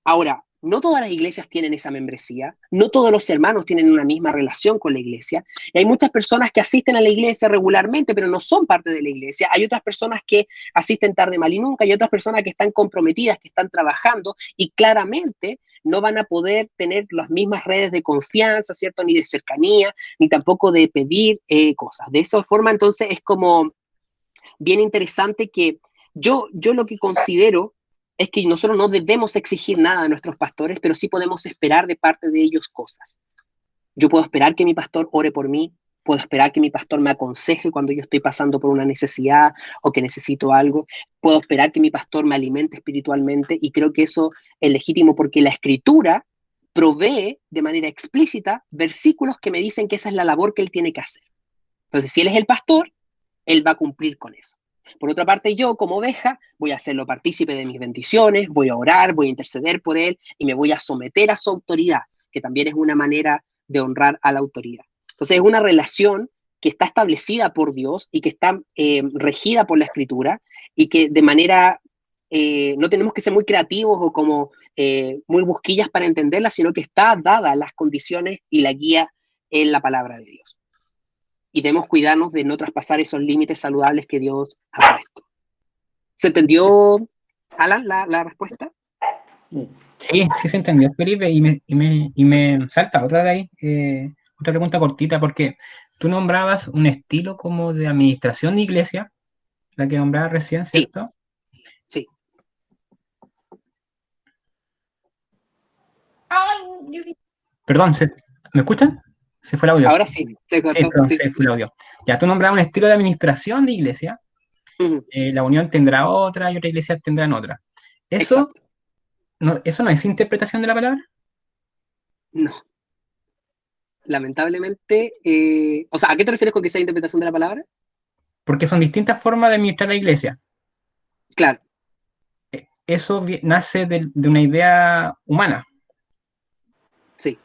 Speaker 1: Ahora, no todas las iglesias tienen esa membresía, no todos los hermanos tienen una misma relación con la iglesia, y hay muchas personas que asisten a la iglesia regularmente, pero no son parte de la iglesia, hay otras personas que asisten tarde, mal y nunca, y otras personas que están comprometidas, que están trabajando, y claramente no van a poder tener las mismas redes de confianza, ¿cierto?, ni de cercanía, ni tampoco de pedir cosas. De esa forma, entonces, es como bien interesante que yo lo que considero es que nosotros no debemos exigir nada a nuestros pastores, pero sí podemos esperar de parte de ellos cosas. Yo puedo esperar que mi pastor ore por mí, puedo esperar que mi pastor me aconseje cuando yo estoy pasando por una necesidad o que necesito algo, puedo esperar que mi pastor me alimente espiritualmente y creo que eso es legítimo porque la Escritura provee de manera explícita versículos que me dicen que esa es la labor que él tiene que hacer. Entonces, si él es el pastor, él va a cumplir con eso. Por otra parte, yo como oveja voy a hacerlo partícipe de mis bendiciones, voy a orar, voy a interceder por él y me voy a someter a su autoridad, que también es una manera de honrar a la autoridad. Entonces es una relación que está establecida por Dios y que está regida por la Escritura y que de manera, no tenemos que ser muy creativos o como muy busquillas para entenderla, sino que está dada las condiciones y la guía en la palabra de Dios. Y debemos cuidarnos de no traspasar esos límites saludables que Dios ha puesto. ¿Se entendió, Alan, la respuesta?
Speaker 11: Sí, sí se entendió, Felipe, y me salta otra de ahí, otra pregunta cortita, porque tú nombrabas un estilo como de administración de iglesia, la que nombrabas recién, ¿cierto?
Speaker 1: Sí.
Speaker 11: Perdón, ¿me escuchan? ¿Se fue el audio?
Speaker 1: Ahora sí, se cortó.
Speaker 11: Sí, perdón, se fue el audio. Ya, tú nombrabas un estilo de administración de iglesia, la unión tendrá otra y otras iglesias tendrán otra. ¿Eso no es interpretación de la palabra?
Speaker 1: No. Lamentablemente, o sea, ¿a qué te refieres con que sea interpretación de la palabra?
Speaker 11: Porque son distintas formas de administrar la iglesia.
Speaker 1: Claro.
Speaker 11: Eso nace de una idea humana.
Speaker 1: Sí.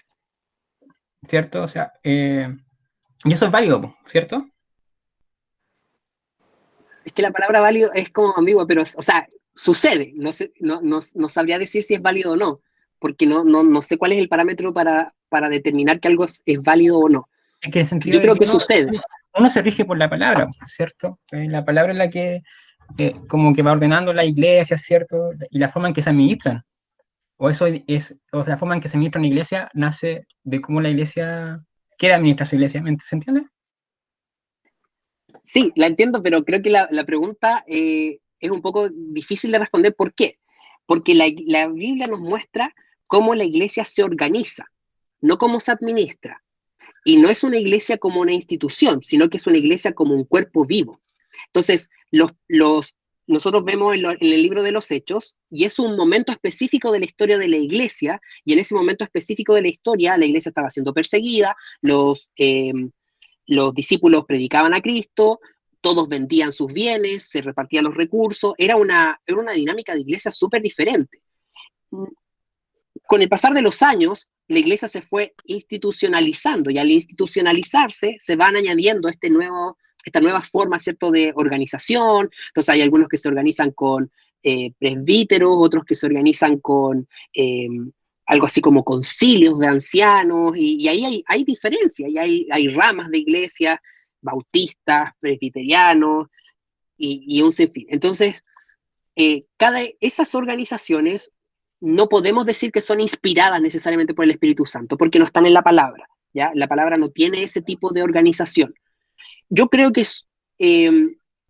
Speaker 11: ¿cierto? O sea, y eso es válido, ¿cierto?
Speaker 1: Es que la palabra válido es como ambigua, pero, o sea, sucede. No sé, no sabría decir si es válido o no, porque no sé cuál es el parámetro para determinar que algo es válido o no.
Speaker 11: Es que en el sentido
Speaker 1: Yo
Speaker 11: de
Speaker 1: creo
Speaker 11: que
Speaker 1: que sucede.
Speaker 11: uno se rige por la palabra, ¿cierto? La palabra es la que como que va ordenando la iglesia, ¿cierto? Y la forma en que se administran. O la forma en que se administra una iglesia nace de cómo la iglesia quiere administrar su iglesia, ¿se entiende?
Speaker 1: Sí, la entiendo, pero creo que la pregunta es un poco difícil de responder. ¿Por qué? Porque la Biblia nos muestra cómo la iglesia se organiza, no cómo se administra. Y no es una iglesia como una institución, sino que es una iglesia como un cuerpo vivo. Entonces, nosotros vemos en el libro de los Hechos, y es un momento específico de la historia de la iglesia, y en ese momento específico de la historia, la iglesia estaba siendo perseguida, los discípulos predicaban a Cristo, todos vendían sus bienes, se repartían los recursos, era una dinámica de iglesia súper diferente. Con el pasar de los años, la iglesia se fue institucionalizando, y al institucionalizarse se van añadiendo esta nueva forma, ¿cierto?, de organización. Entonces hay algunos que se organizan con presbíteros, otros que se organizan con algo así como concilios de ancianos, y ahí hay diferencias, y hay ramas de iglesia, bautistas, presbiterianos, y un sinfín. Entonces, esas organizaciones no podemos decir que son inspiradas necesariamente por el Espíritu Santo, porque no están en la palabra, ¿ya? La palabra no tiene ese tipo de organización. Yo creo que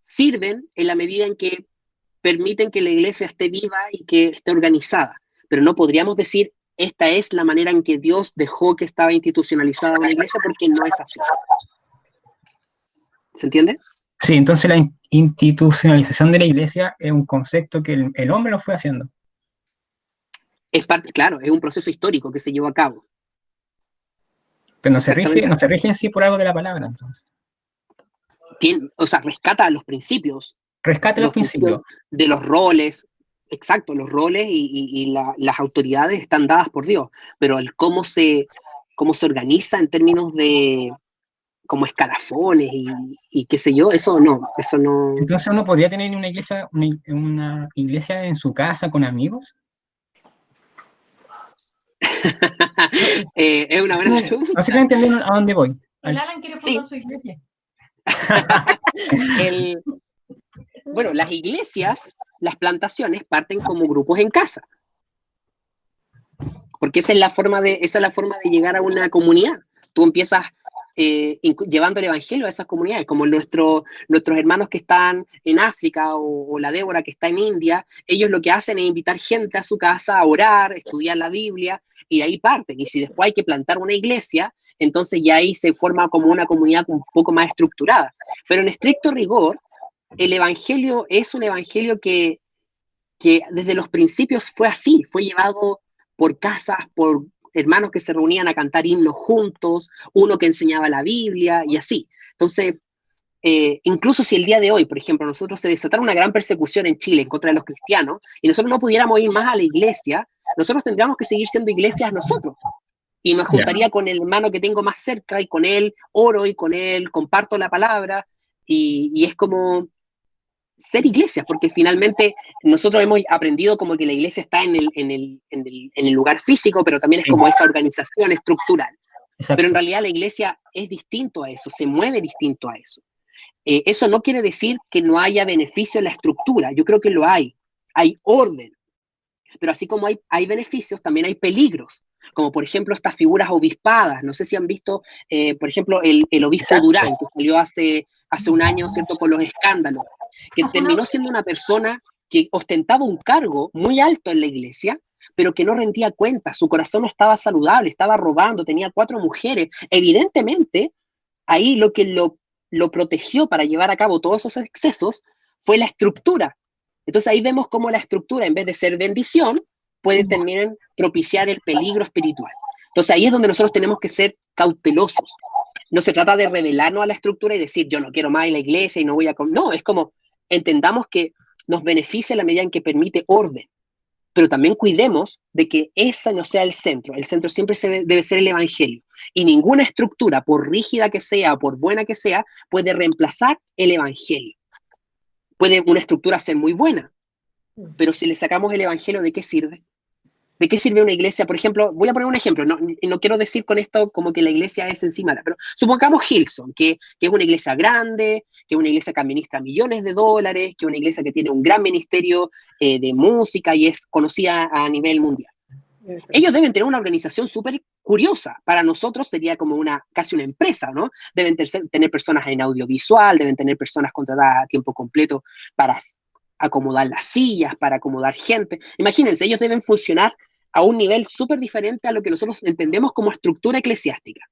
Speaker 1: sirven en la medida en que permiten que la iglesia esté viva y que esté organizada, pero no podríamos decir esta es la manera en que Dios dejó que estaba institucionalizada una iglesia, porque no es así. ¿Se entiende?
Speaker 11: Sí, entonces la institucionalización de la iglesia es un concepto que el hombre lo fue haciendo.
Speaker 1: Es parte, claro, es un proceso histórico que se llevó a cabo.
Speaker 11: Pero no se rige en sí por algo de la palabra, entonces.
Speaker 1: O sea, rescata los principios.
Speaker 11: Rescata los principios.
Speaker 1: De los roles, exacto, los roles y las autoridades están dadas por Dios, pero el cómo se organiza en términos de como escalafones y qué sé yo, eso no.
Speaker 11: Entonces uno podría tener una iglesia en su casa con amigos.
Speaker 1: Es una buena pregunta.
Speaker 11: No sé si entendieron a dónde voy.
Speaker 14: El Alan quiere fundar su iglesia.
Speaker 1: Bueno, las iglesias, las plantaciones parten como grupos en casa, porque esa es la forma de llegar a una comunidad. Tú empiezas llevando el evangelio a esas comunidades, como nuestros hermanos que están en África, o la Débora que está en India. Ellos lo que hacen es invitar gente a su casa a orar, estudiar la Biblia, y de ahí parten. Y si después hay que plantar una iglesia, entonces ya ahí se forma como una comunidad un poco más estructurada. Pero en estricto rigor, el evangelio es un evangelio que desde los principios fue así, fue llevado por casas, por hermanos que se reunían a cantar himnos juntos, uno que enseñaba la Biblia y así. Entonces, incluso si el día de hoy, por ejemplo, nosotros se desatara una gran persecución en Chile en contra de los cristianos y nosotros no pudiéramos ir más a la iglesia, nosotros tendríamos que seguir siendo iglesias nosotros. Y me juntaría con el hermano que tengo más cerca, y con él oro, y con él comparto la palabra, y es como ser iglesia, porque finalmente nosotros hemos aprendido como que la iglesia está en el lugar físico, pero también es como esa organización estructural. Exacto. Pero en realidad la iglesia es distinto a eso, se mueve distinto a eso. Eso no quiere decir que no haya beneficio en la estructura, yo creo que lo hay orden, pero así como hay beneficios, también hay peligros, como por ejemplo estas figuras obispadas. No sé si han visto, por ejemplo, el obispo Durán, que salió hace un año, ¿cierto?, con los escándalos, que terminó siendo una persona que ostentaba un cargo muy alto en la iglesia, pero que no rendía cuentas, su corazón no estaba saludable, estaba robando, tenía 4 mujeres. Evidentemente, ahí lo que lo protegió para llevar a cabo todos esos excesos fue la estructura. Entonces ahí vemos cómo la estructura, en vez de ser bendición, puede también propiciar el peligro espiritual. Entonces ahí es donde nosotros tenemos que ser cautelosos. No se trata de rebelarnos a la estructura y decir, yo no quiero más ir a la iglesia y no voy a... No, es como, entendamos que nos beneficia la medida en que permite orden, pero también cuidemos de que ese no sea el centro. El centro siempre debe ser el evangelio. Y ninguna estructura, por rígida que sea o por buena que sea, puede reemplazar el evangelio. Puede una estructura ser muy buena, pero si le sacamos el evangelio, ¿de qué sirve? ¿De qué sirve una iglesia? Por ejemplo, voy a poner un ejemplo, no quiero decir con esto como que la iglesia es encima, pero supongamos Hillsong, que es una iglesia grande, que es una iglesia que administra millones de dólares, que es una iglesia que tiene un gran ministerio de música y es conocida a nivel mundial. Ellos deben tener una organización súper curiosa. Para nosotros sería como casi una empresa, ¿no? Deben tener personas en audiovisual, deben tener personas contratadas a tiempo completo para acomodar las sillas, para acomodar gente. Imagínense, ellos deben funcionar a un nivel súper diferente a lo que nosotros entendemos como estructura eclesiástica.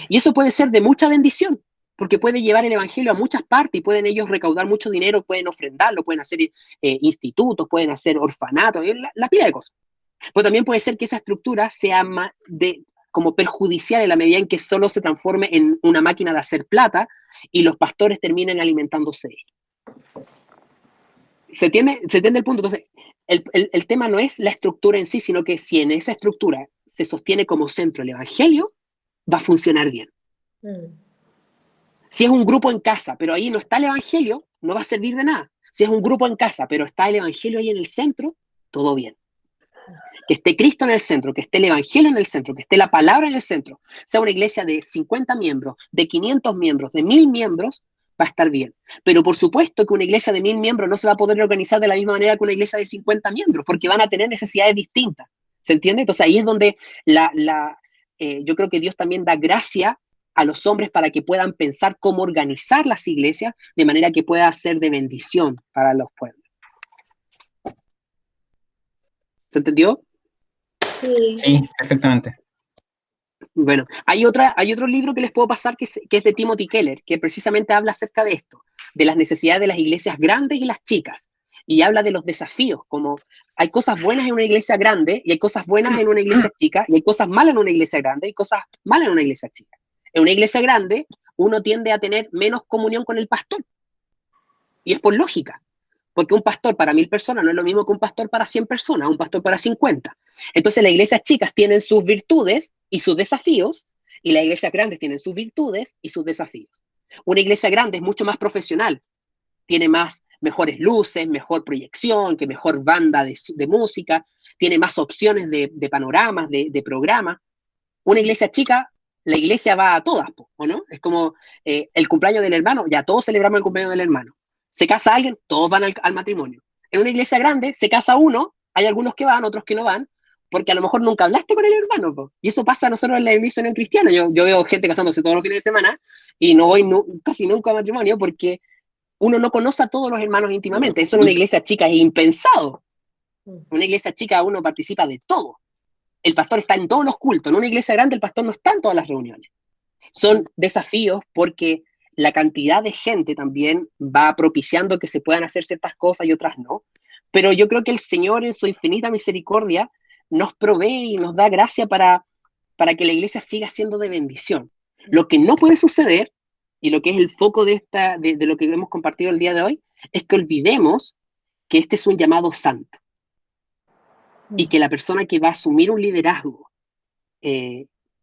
Speaker 1: Y eso puede ser de mucha bendición, porque puede llevar el evangelio a muchas partes y pueden ellos recaudar mucho dinero, pueden ofrendarlo, pueden hacer institutos, pueden hacer orfanatos, la pila de cosas. Pero también puede ser que esa estructura sea como perjudicial en la medida en que solo se transforme en una máquina de hacer plata y los pastores terminen alimentándose de ella. ¿Se entiende el punto? Entonces, el tema no es la estructura en sí, sino que si en esa estructura se sostiene como centro el evangelio, va a funcionar bien. Si es un grupo en casa, pero ahí no está el evangelio, no va a servir de nada. Si es un grupo en casa, pero está el evangelio ahí en el centro, todo bien. Que esté Cristo en el centro, que esté el evangelio en el centro, que esté la palabra en el centro, sea una iglesia de 50 miembros, de 500 miembros, de 1000 miembros, va a estar bien. Pero por supuesto que una iglesia de 1000 miembros no se va a poder organizar de la misma manera que una iglesia de 50 miembros, porque van a tener necesidades distintas. ¿Se entiende? Entonces ahí es donde yo creo que Dios también da gracia a los hombres para que puedan pensar cómo organizar las iglesias de manera que pueda ser de bendición para los pueblos. ¿Se entendió?
Speaker 11: Sí, perfectamente.
Speaker 1: Bueno, hay otro libro que les puedo pasar que es de Timothy Keller, que precisamente habla acerca de esto, de las necesidades de las iglesias grandes y las chicas, y habla de los desafíos, como hay cosas buenas en una iglesia grande y hay cosas buenas en una iglesia chica, y hay cosas malas en una iglesia grande y cosas malas en una iglesia chica. En una iglesia grande uno tiende a tener menos comunión con el pastor, y es por lógica. Porque un pastor para 1000 personas no es lo mismo que un pastor para 100 personas, un pastor para 50. Entonces las iglesias chicas tienen sus virtudes y sus desafíos, y las iglesias grandes tienen sus virtudes y sus desafíos. Una iglesia grande es mucho más profesional, tiene mejores luces, mejor proyección, que mejor banda de música, tiene más opciones de panoramas, de programas. Una iglesia chica, la iglesia va a todas, ¿o no? Es como el cumpleaños del hermano, ya todos celebramos el cumpleaños del hermano. Se casa alguien, todos van al matrimonio. En una iglesia grande se casa uno, hay algunos que van, otros que no van, porque a lo mejor nunca hablaste con el hermano, po. Y eso pasa a nosotros en la iglesia no cristiana. Yo veo gente casándose todos los fines de semana y no voy casi nunca a matrimonio porque uno no conoce a todos los hermanos íntimamente. Eso en una iglesia chica es impensado. En una iglesia chica uno participa de todo. El pastor está en todos los cultos. En una iglesia grande el pastor no está en todas las reuniones. Son desafíos porque la cantidad de gente también va propiciando que se puedan hacer ciertas cosas y otras no. Pero yo creo que el Señor en su infinita misericordia nos provee y nos da gracia para que la iglesia siga siendo de bendición. Lo que no puede suceder, y lo que es el foco de lo que hemos compartido el día de hoy, es que olvidemos que este es un llamado santo. Y que la persona que va a asumir un liderazgo,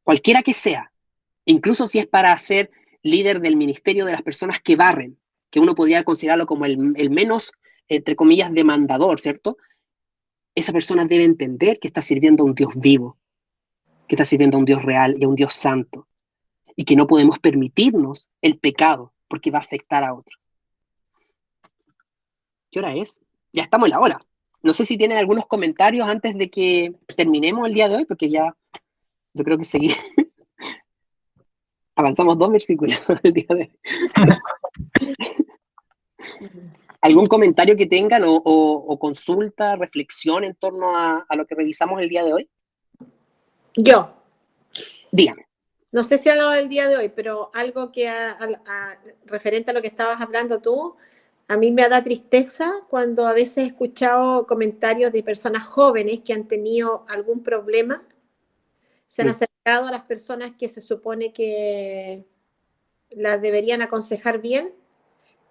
Speaker 1: cualquiera que sea, incluso si es para ser líder del ministerio de las personas que barren, que uno podría considerarlo como el menos, entre comillas, demandador, ¿cierto? Esa persona debe entender que está sirviendo a un Dios vivo, que está sirviendo a un Dios real y a un Dios santo, y que no podemos permitirnos el pecado porque va a afectar a otros. ¿Qué hora es? Ya estamos en la hora. No sé si tienen algunos comentarios antes de que terminemos el día de hoy, porque ya yo creo que seguí. Avanzamos 2 versículos el día de hoy. ¿Algún comentario que tengan o consulta, reflexión en torno a lo que revisamos el día de hoy?
Speaker 8: Yo.
Speaker 1: Dígame.
Speaker 8: No sé si algo del día de hoy, pero algo que referente a lo que estabas hablando tú, a mí me da tristeza cuando a veces he escuchado comentarios de personas jóvenes que han tenido algún problema, se han acercado a las personas que se supone que las deberían aconsejar bien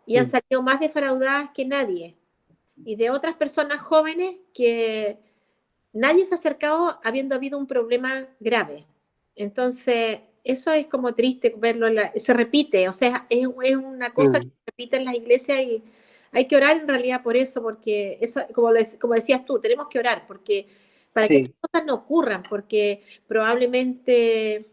Speaker 8: y han salido más defraudadas que nadie. Y de otras personas jóvenes que nadie se ha acercado habiendo habido un problema grave. Entonces, eso es como triste verlo, se repite, o sea, es una cosa que
Speaker 1: Mm,
Speaker 8: se repite en las iglesias y hay que orar en realidad por eso, porque eso, como decías tú, tenemos que orar porque para que esas
Speaker 1: sí,
Speaker 8: cosas no ocurran, porque probablemente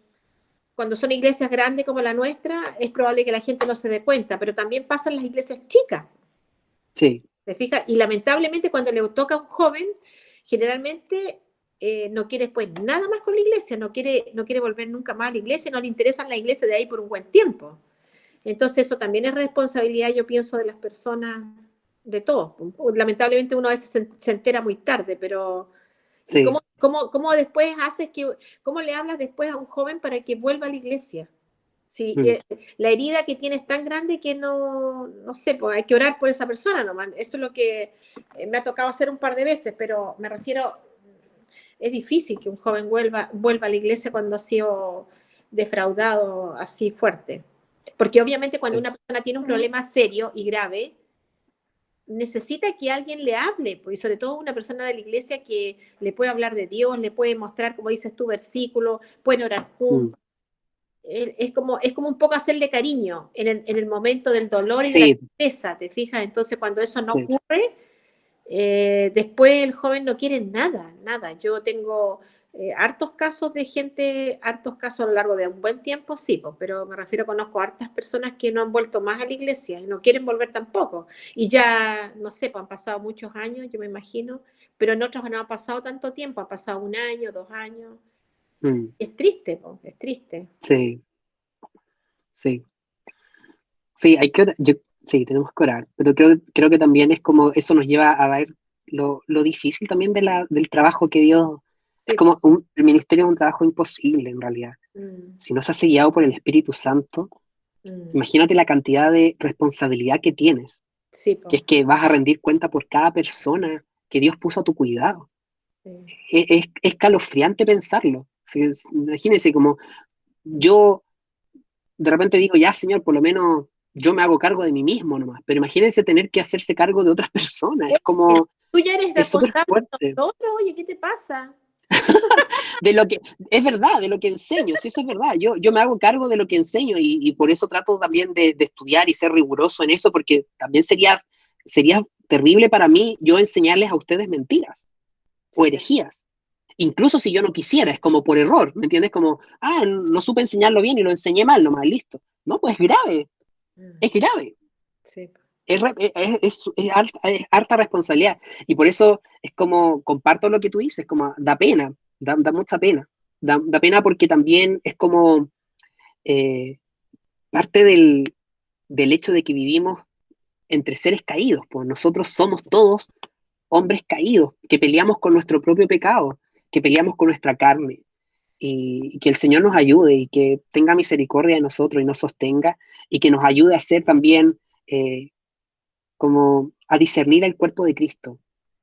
Speaker 8: cuando son iglesias grandes como la nuestra, es probable que la gente no se dé cuenta, pero también pasa en las iglesias chicas,
Speaker 1: sí.
Speaker 8: ¿te fijas? Y lamentablemente cuando le toca a un joven, generalmente no quiere pues nada más con la iglesia, no quiere volver nunca más a la iglesia, no le interesan la iglesia de ahí por un buen tiempo. Entonces eso también es responsabilidad, yo pienso, de las personas, de todos. Lamentablemente uno a veces se entera muy tarde, pero ¿y
Speaker 1: Sí.
Speaker 8: cómo después cómo le hablas después a un joven para que vuelva a la iglesia? Si
Speaker 1: Mm,
Speaker 8: la herida que tiene es tan grande que no sé, pues hay que orar por esa persona nomás. Eso es lo que me ha tocado hacer un par de veces, pero me refiero, es difícil que un joven vuelva a la iglesia cuando ha sido defraudado así fuerte. Porque obviamente cuando
Speaker 1: sí.
Speaker 8: una persona tiene un problema serio y grave, necesita que alguien le hable, pues, y sobre todo una persona de la iglesia que le puede hablar de Dios, le puede mostrar, como dices tú, versículos, pueden orar
Speaker 1: Mm,
Speaker 8: juntos. Es como un poco hacerle cariño en el momento del dolor y de la
Speaker 1: sí,
Speaker 8: tristeza, ¿te fijas? Entonces, cuando eso no
Speaker 1: sí.
Speaker 8: ocurre, después el joven no quiere nada, nada. Yo tengo hartos casos a lo largo de un buen tiempo, sí, pues, pero me refiero, conozco hartas personas que no han vuelto más a la iglesia y no quieren volver tampoco. Y ya, no sé, pues han pasado muchos años, yo me imagino, pero en otros no ha pasado tanto tiempo, ha pasado 1 año, 2 años.
Speaker 1: Mm,
Speaker 8: Es triste, pues, es triste.
Speaker 1: sí, sí. Sí, hay que sí, tenemos que orar, pero creo que también es como, eso nos lleva a ver lo difícil también del trabajo que Dios, es
Speaker 8: Sí,
Speaker 1: como el ministerio es un trabajo imposible en realidad.
Speaker 8: mm,
Speaker 1: Si no se hace guiado por el Espíritu Santo,
Speaker 8: mm,
Speaker 1: imagínate la cantidad de responsabilidad que tienes,
Speaker 8: sí,
Speaker 1: que
Speaker 8: pues,
Speaker 1: es que vas a rendir cuenta por cada persona que Dios puso a tu cuidado.
Speaker 8: sí.
Speaker 1: Es escalofriante pensarlo. Imagínense como yo de repente digo, ya, Señor, por lo menos yo me hago cargo de mí mismo nomás, pero imagínense tener que hacerse cargo de otras personas, es
Speaker 8: Oye,
Speaker 1: como,
Speaker 8: tú ya eres
Speaker 1: es súper
Speaker 8: responsable de
Speaker 1: fuerte.
Speaker 8: nosotros, oye, ¿qué te pasa?
Speaker 1: De lo que, es verdad, de lo que enseño, sí, eso es verdad, yo me hago cargo de lo que enseño y por eso trato también de estudiar y ser riguroso en eso, porque también sería terrible para mí yo enseñarles a ustedes mentiras o
Speaker 8: Sí,
Speaker 1: herejías. Incluso si yo no quisiera, es como por error, ¿me entiendes? Como, no supe enseñarlo bien y lo enseñé mal nomás, listo. No, pues
Speaker 8: mm,
Speaker 1: es grave.
Speaker 8: sí,
Speaker 1: Es harta responsabilidad. Y por eso es como, comparto lo que tú dices, como da pena, da mucha pena. Da pena porque también es como eh, parte del hecho de que vivimos entre seres caídos, pues nosotros somos todos hombres caídos, que peleamos con nuestro propio pecado, que peleamos con nuestra carne, y que el Señor nos ayude y que tenga misericordia de nosotros y nos sostenga, y que nos ayude a ser también como a discernir el cuerpo de Cristo,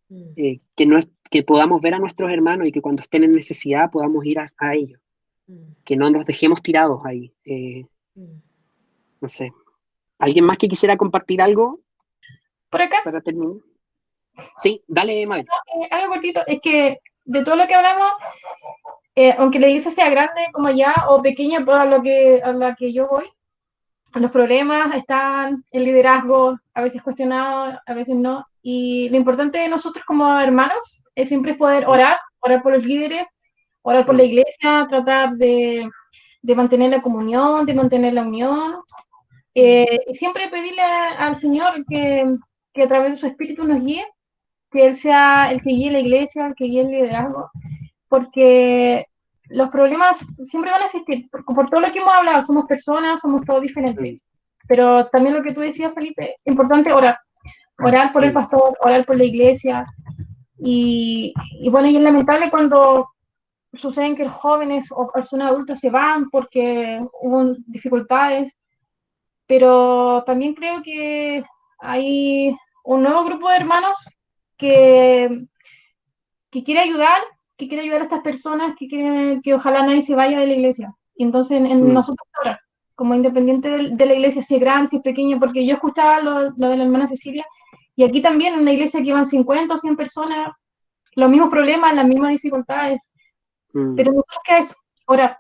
Speaker 8: mm,
Speaker 1: que podamos ver a nuestros hermanos y que cuando estén en necesidad podamos ir a ellos,
Speaker 8: mm,
Speaker 1: que no nos dejemos tirados ahí.
Speaker 8: mm.
Speaker 1: No sé. ¿Alguien más que quisiera compartir algo
Speaker 13: Por acá,
Speaker 1: para terminar? Sí, dale, Mabel.
Speaker 13: algo cortito, es que de todo lo que hablamos, aunque la iglesia sea grande como ya o pequeña para a la que yo voy, los problemas están, el liderazgo a veces cuestionado, a veces no, y lo importante de nosotros como hermanos es siempre poder orar por los líderes, orar por la
Speaker 1: Mm,
Speaker 13: iglesia, tratar de mantener la comunión, de mantener la unión,
Speaker 8: Mm,
Speaker 13: y siempre pedirle al Señor que a través de su espíritu nos guíe, que Él sea el que guíe la iglesia, el que guíe el liderazgo, porque los problemas siempre van a existir, por todo lo que hemos hablado, somos personas, somos todos
Speaker 1: mm,
Speaker 13: diferentes, pero también lo que tú decías, Felipe, importante orar por el
Speaker 1: mm,
Speaker 13: pastor, orar por la iglesia, y bueno, y es lamentable cuando suceden que jóvenes o personas adultas se van porque hubo dificultades, pero también creo que hay un nuevo grupo de hermanos que, que quiere ayudar, que quiere ayudar a estas personas, que quiere que ojalá nadie se vaya de la iglesia. Y entonces en
Speaker 1: mm,
Speaker 13: nosotros ahora, como independiente de la iglesia, si es grande, si es pequeña, porque yo escuchaba lo de la hermana Cecilia, y aquí también en una iglesia que van 50 o 100 personas, los mismos problemas, las mismas dificultades,
Speaker 1: mm,
Speaker 13: pero nosotros que es orar,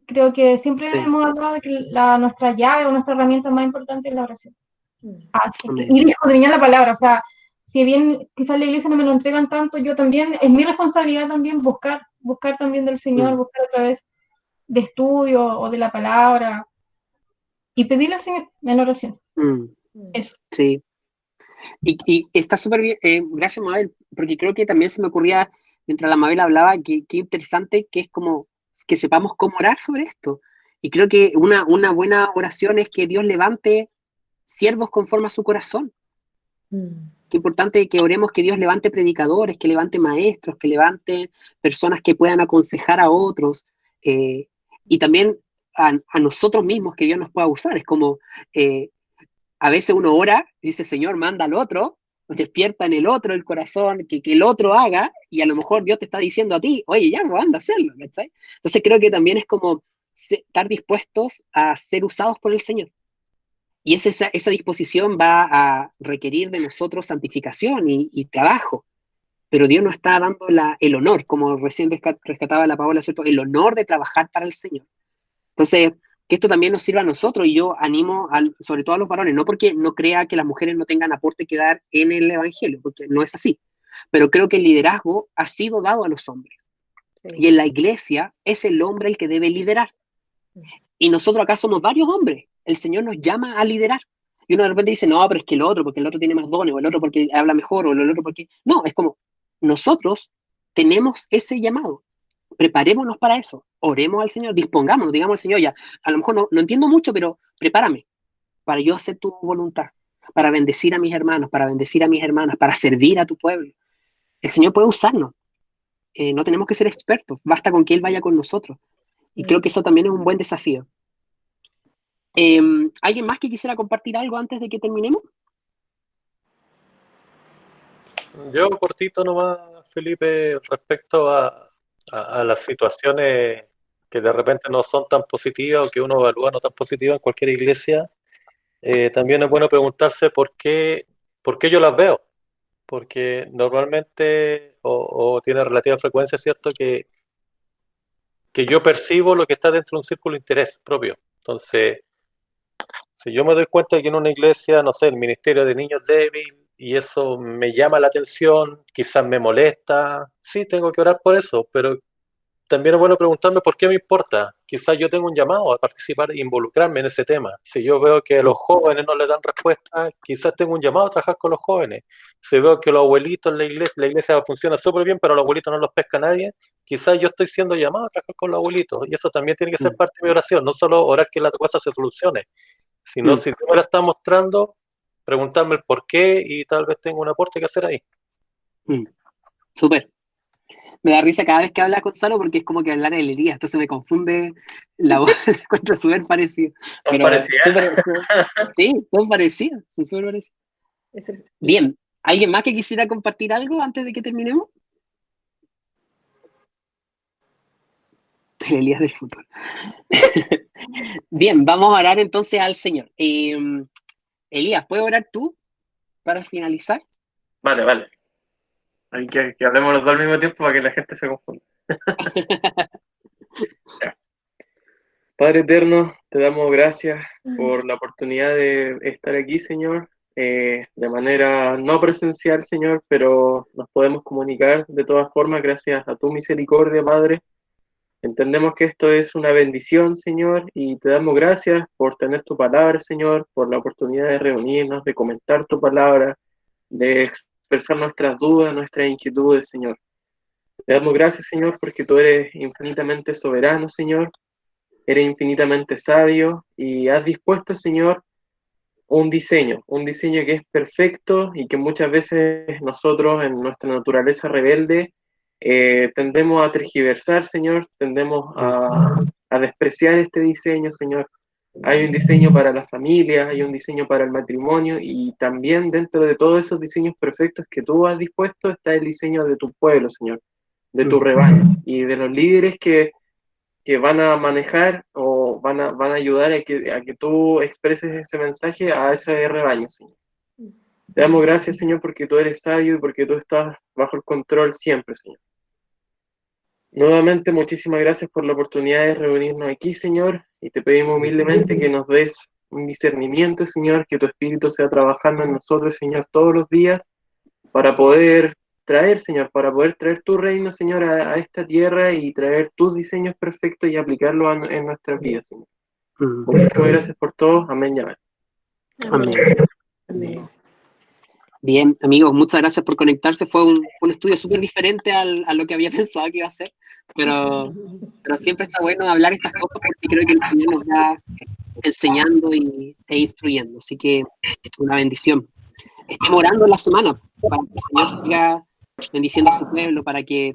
Speaker 13: Creo que siempre
Speaker 1: Sí.
Speaker 13: hemos hablado de que nuestra llave o nuestra herramienta más importante es la oración. Así que,
Speaker 1: Amén.
Speaker 13: y escudriñar la palabra, o sea, si bien quizás la iglesia no me lo entregan tanto, yo también, es mi responsabilidad también buscar también del Señor,
Speaker 1: Mm,
Speaker 13: buscar a través de estudio o de la palabra y pedirle al Señor en oración.
Speaker 1: mm,
Speaker 13: Eso.
Speaker 1: sí. Y está súper bien, gracias Mabel, porque creo que también se me ocurría, mientras la Mabel hablaba, que interesante que es como que sepamos cómo orar sobre esto. Y creo que una buena oración es que Dios levante siervos conforme a su corazón. Qué importante que oremos que Dios levante predicadores, que levante maestros, que levante personas que puedan aconsejar a otros, y también a nosotros mismos, que Dios nos pueda usar. Es como, a veces uno ora y dice, Señor, manda al otro, despierta en el otro el corazón, que el otro haga, y a lo mejor Dios te está diciendo a ti, oye, ya, pues anda a hacerlo, ¿cachai? Entonces creo que también es como estar dispuestos a ser usados por el Señor. Y esa disposición va a requerir de nosotros santificación y trabajo, pero Dios nos está dando el honor, como recién rescataba la Paola, ¿cierto? El honor de trabajar para el Señor. Entonces, que esto también nos sirva a nosotros, y yo animo sobre todo a los varones, no porque no crea que las mujeres no tengan aporte que dar en el Evangelio, porque no es así, pero creo que el liderazgo ha sido dado a los hombres, y en la iglesia es el hombre el que debe liderar, y nosotros acá somos varios hombres, el Señor nos llama a liderar, y uno de repente dice, no, pero es que el otro, porque el otro tiene más dones, o el otro porque habla mejor, o el otro porque... No, es como, nosotros tenemos ese llamado, preparémonos para eso, oremos al Señor, dispongámonos, digamos al Señor, ya, a lo mejor no entiendo mucho, pero prepárame para yo hacer tu voluntad, para bendecir a mis hermanos, para bendecir a mis hermanas, para servir a tu pueblo. El Señor puede usarnos, no tenemos que ser expertos, basta con que Él vaya con nosotros. Y creo que eso también es un buen desafío. ¿Alguien más que quisiera compartir algo antes de que terminemos?
Speaker 4: Yo cortito nomás, Felipe, respecto a las situaciones que de repente no son tan positivas o que uno evalúa no tan positivas en cualquier iglesia, también es bueno preguntarse por qué yo las veo. Porque normalmente, o tiene relativa frecuencia, ¿cierto? Que yo percibo lo que está dentro de un círculo de interés propio. Entonces, si yo me doy cuenta de que en una iglesia, no sé, el ministerio de niños débil, y eso me llama la atención, quizás me molesta, sí, tengo que orar por eso, pero también es bueno preguntarme por qué me importa. Quizás yo tengo un llamado a participar e involucrarme en ese tema. Si yo veo que a los jóvenes no les dan respuesta, quizás tengo un llamado a trabajar con los jóvenes. Si veo que los abuelitos en la iglesia funciona súper bien, pero a los abuelitos no los pesca nadie, quizás yo estoy siendo llamado a trabajar con los abuelitos. Y eso también tiene que ser parte de mi oración, no solo orar que la cosa se solucione, sino si tú me la estás mostrando, preguntarme el por qué y tal vez tengo un aporte que hacer ahí.
Speaker 1: Súper. Me da risa cada vez que habla Gonzalo porque es como que hablar en Elías, entonces me confunde la voz, encuentro súper parecido.
Speaker 2: ¿Son
Speaker 1: Pero
Speaker 2: parecidas?
Speaker 1: sí, son parecidos, son súper parecidos. Bien, ¿alguien más que quisiera compartir algo antes de que terminemos? El Elías del fútbol. Bien, vamos a orar entonces al Señor. Elías, ¿puedes orar tú para finalizar?
Speaker 2: Vale. Hay que hablemos los dos al mismo tiempo para que la gente se confunda. Padre eterno, te damos gracias por la oportunidad de estar aquí, Señor, de manera no presencial, Señor, pero nos podemos comunicar de todas formas gracias a tu misericordia, Padre. Entendemos que esto es una bendición, Señor, y te damos gracias por tener tu palabra, Señor, por la oportunidad de reunirnos, de comentar tu palabra, de expresar nuestras dudas, nuestras inquietudes, Señor. Te damos gracias, Señor, porque tú eres infinitamente soberano, Señor, eres infinitamente sabio y has dispuesto, Señor, un diseño que es perfecto y que muchas veces nosotros en nuestra naturaleza rebelde tendemos a tergiversar, Señor, tendemos a despreciar este diseño, Señor. Hay un diseño para la familia, hay un diseño para el matrimonio y también dentro de todos esos diseños perfectos que tú has dispuesto está el diseño de tu pueblo, Señor, de tu rebaño y de los líderes que van a manejar o van a ayudar a que tú expreses ese mensaje a ese rebaño, Señor. Te damos gracias, Señor, porque tú eres sabio y porque tú estás bajo el control siempre, Señor. Nuevamente, muchísimas gracias por la oportunidad de reunirnos aquí, Señor, y te pedimos humildemente que nos des un discernimiento, Señor, que tu Espíritu sea trabajando en nosotros, Señor, todos los días, para poder traer, Señor, para poder traer tu reino, Señor, a esta tierra y traer tus diseños perfectos y aplicarlos en nuestras vidas, Señor. Muchísimas gracias por todo. Amén y amén.
Speaker 1: Amén.
Speaker 12: Amén.
Speaker 1: Bien, amigos, muchas gracias por conectarse. Fue un estudio súper diferente a lo que había pensado que iba a ser, pero siempre está bueno hablar estas cosas porque creo que el Señor nos va enseñando e instruyendo. Así que una bendición. Estemos orando en la semana para que el Señor siga bendiciendo a su pueblo, para que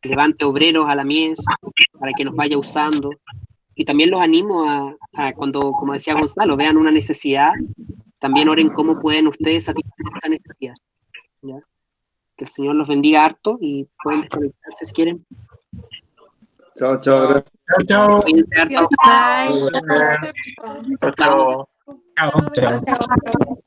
Speaker 1: levante obreros a la mies, para que nos vaya usando. Y también los animo a cuando, como decía Gonzalo, vean una necesidad, también oren cómo pueden ustedes satisfacer esa necesidad. ¿Ya? Que el Señor los bendiga harto y pueden desconectarse si quieren.
Speaker 9: Chao, chao.
Speaker 6: Chao.
Speaker 1: Cuídense harto.
Speaker 14: Bye.
Speaker 2: Chao, chao.
Speaker 11: Chao. Chao.
Speaker 12: Chao.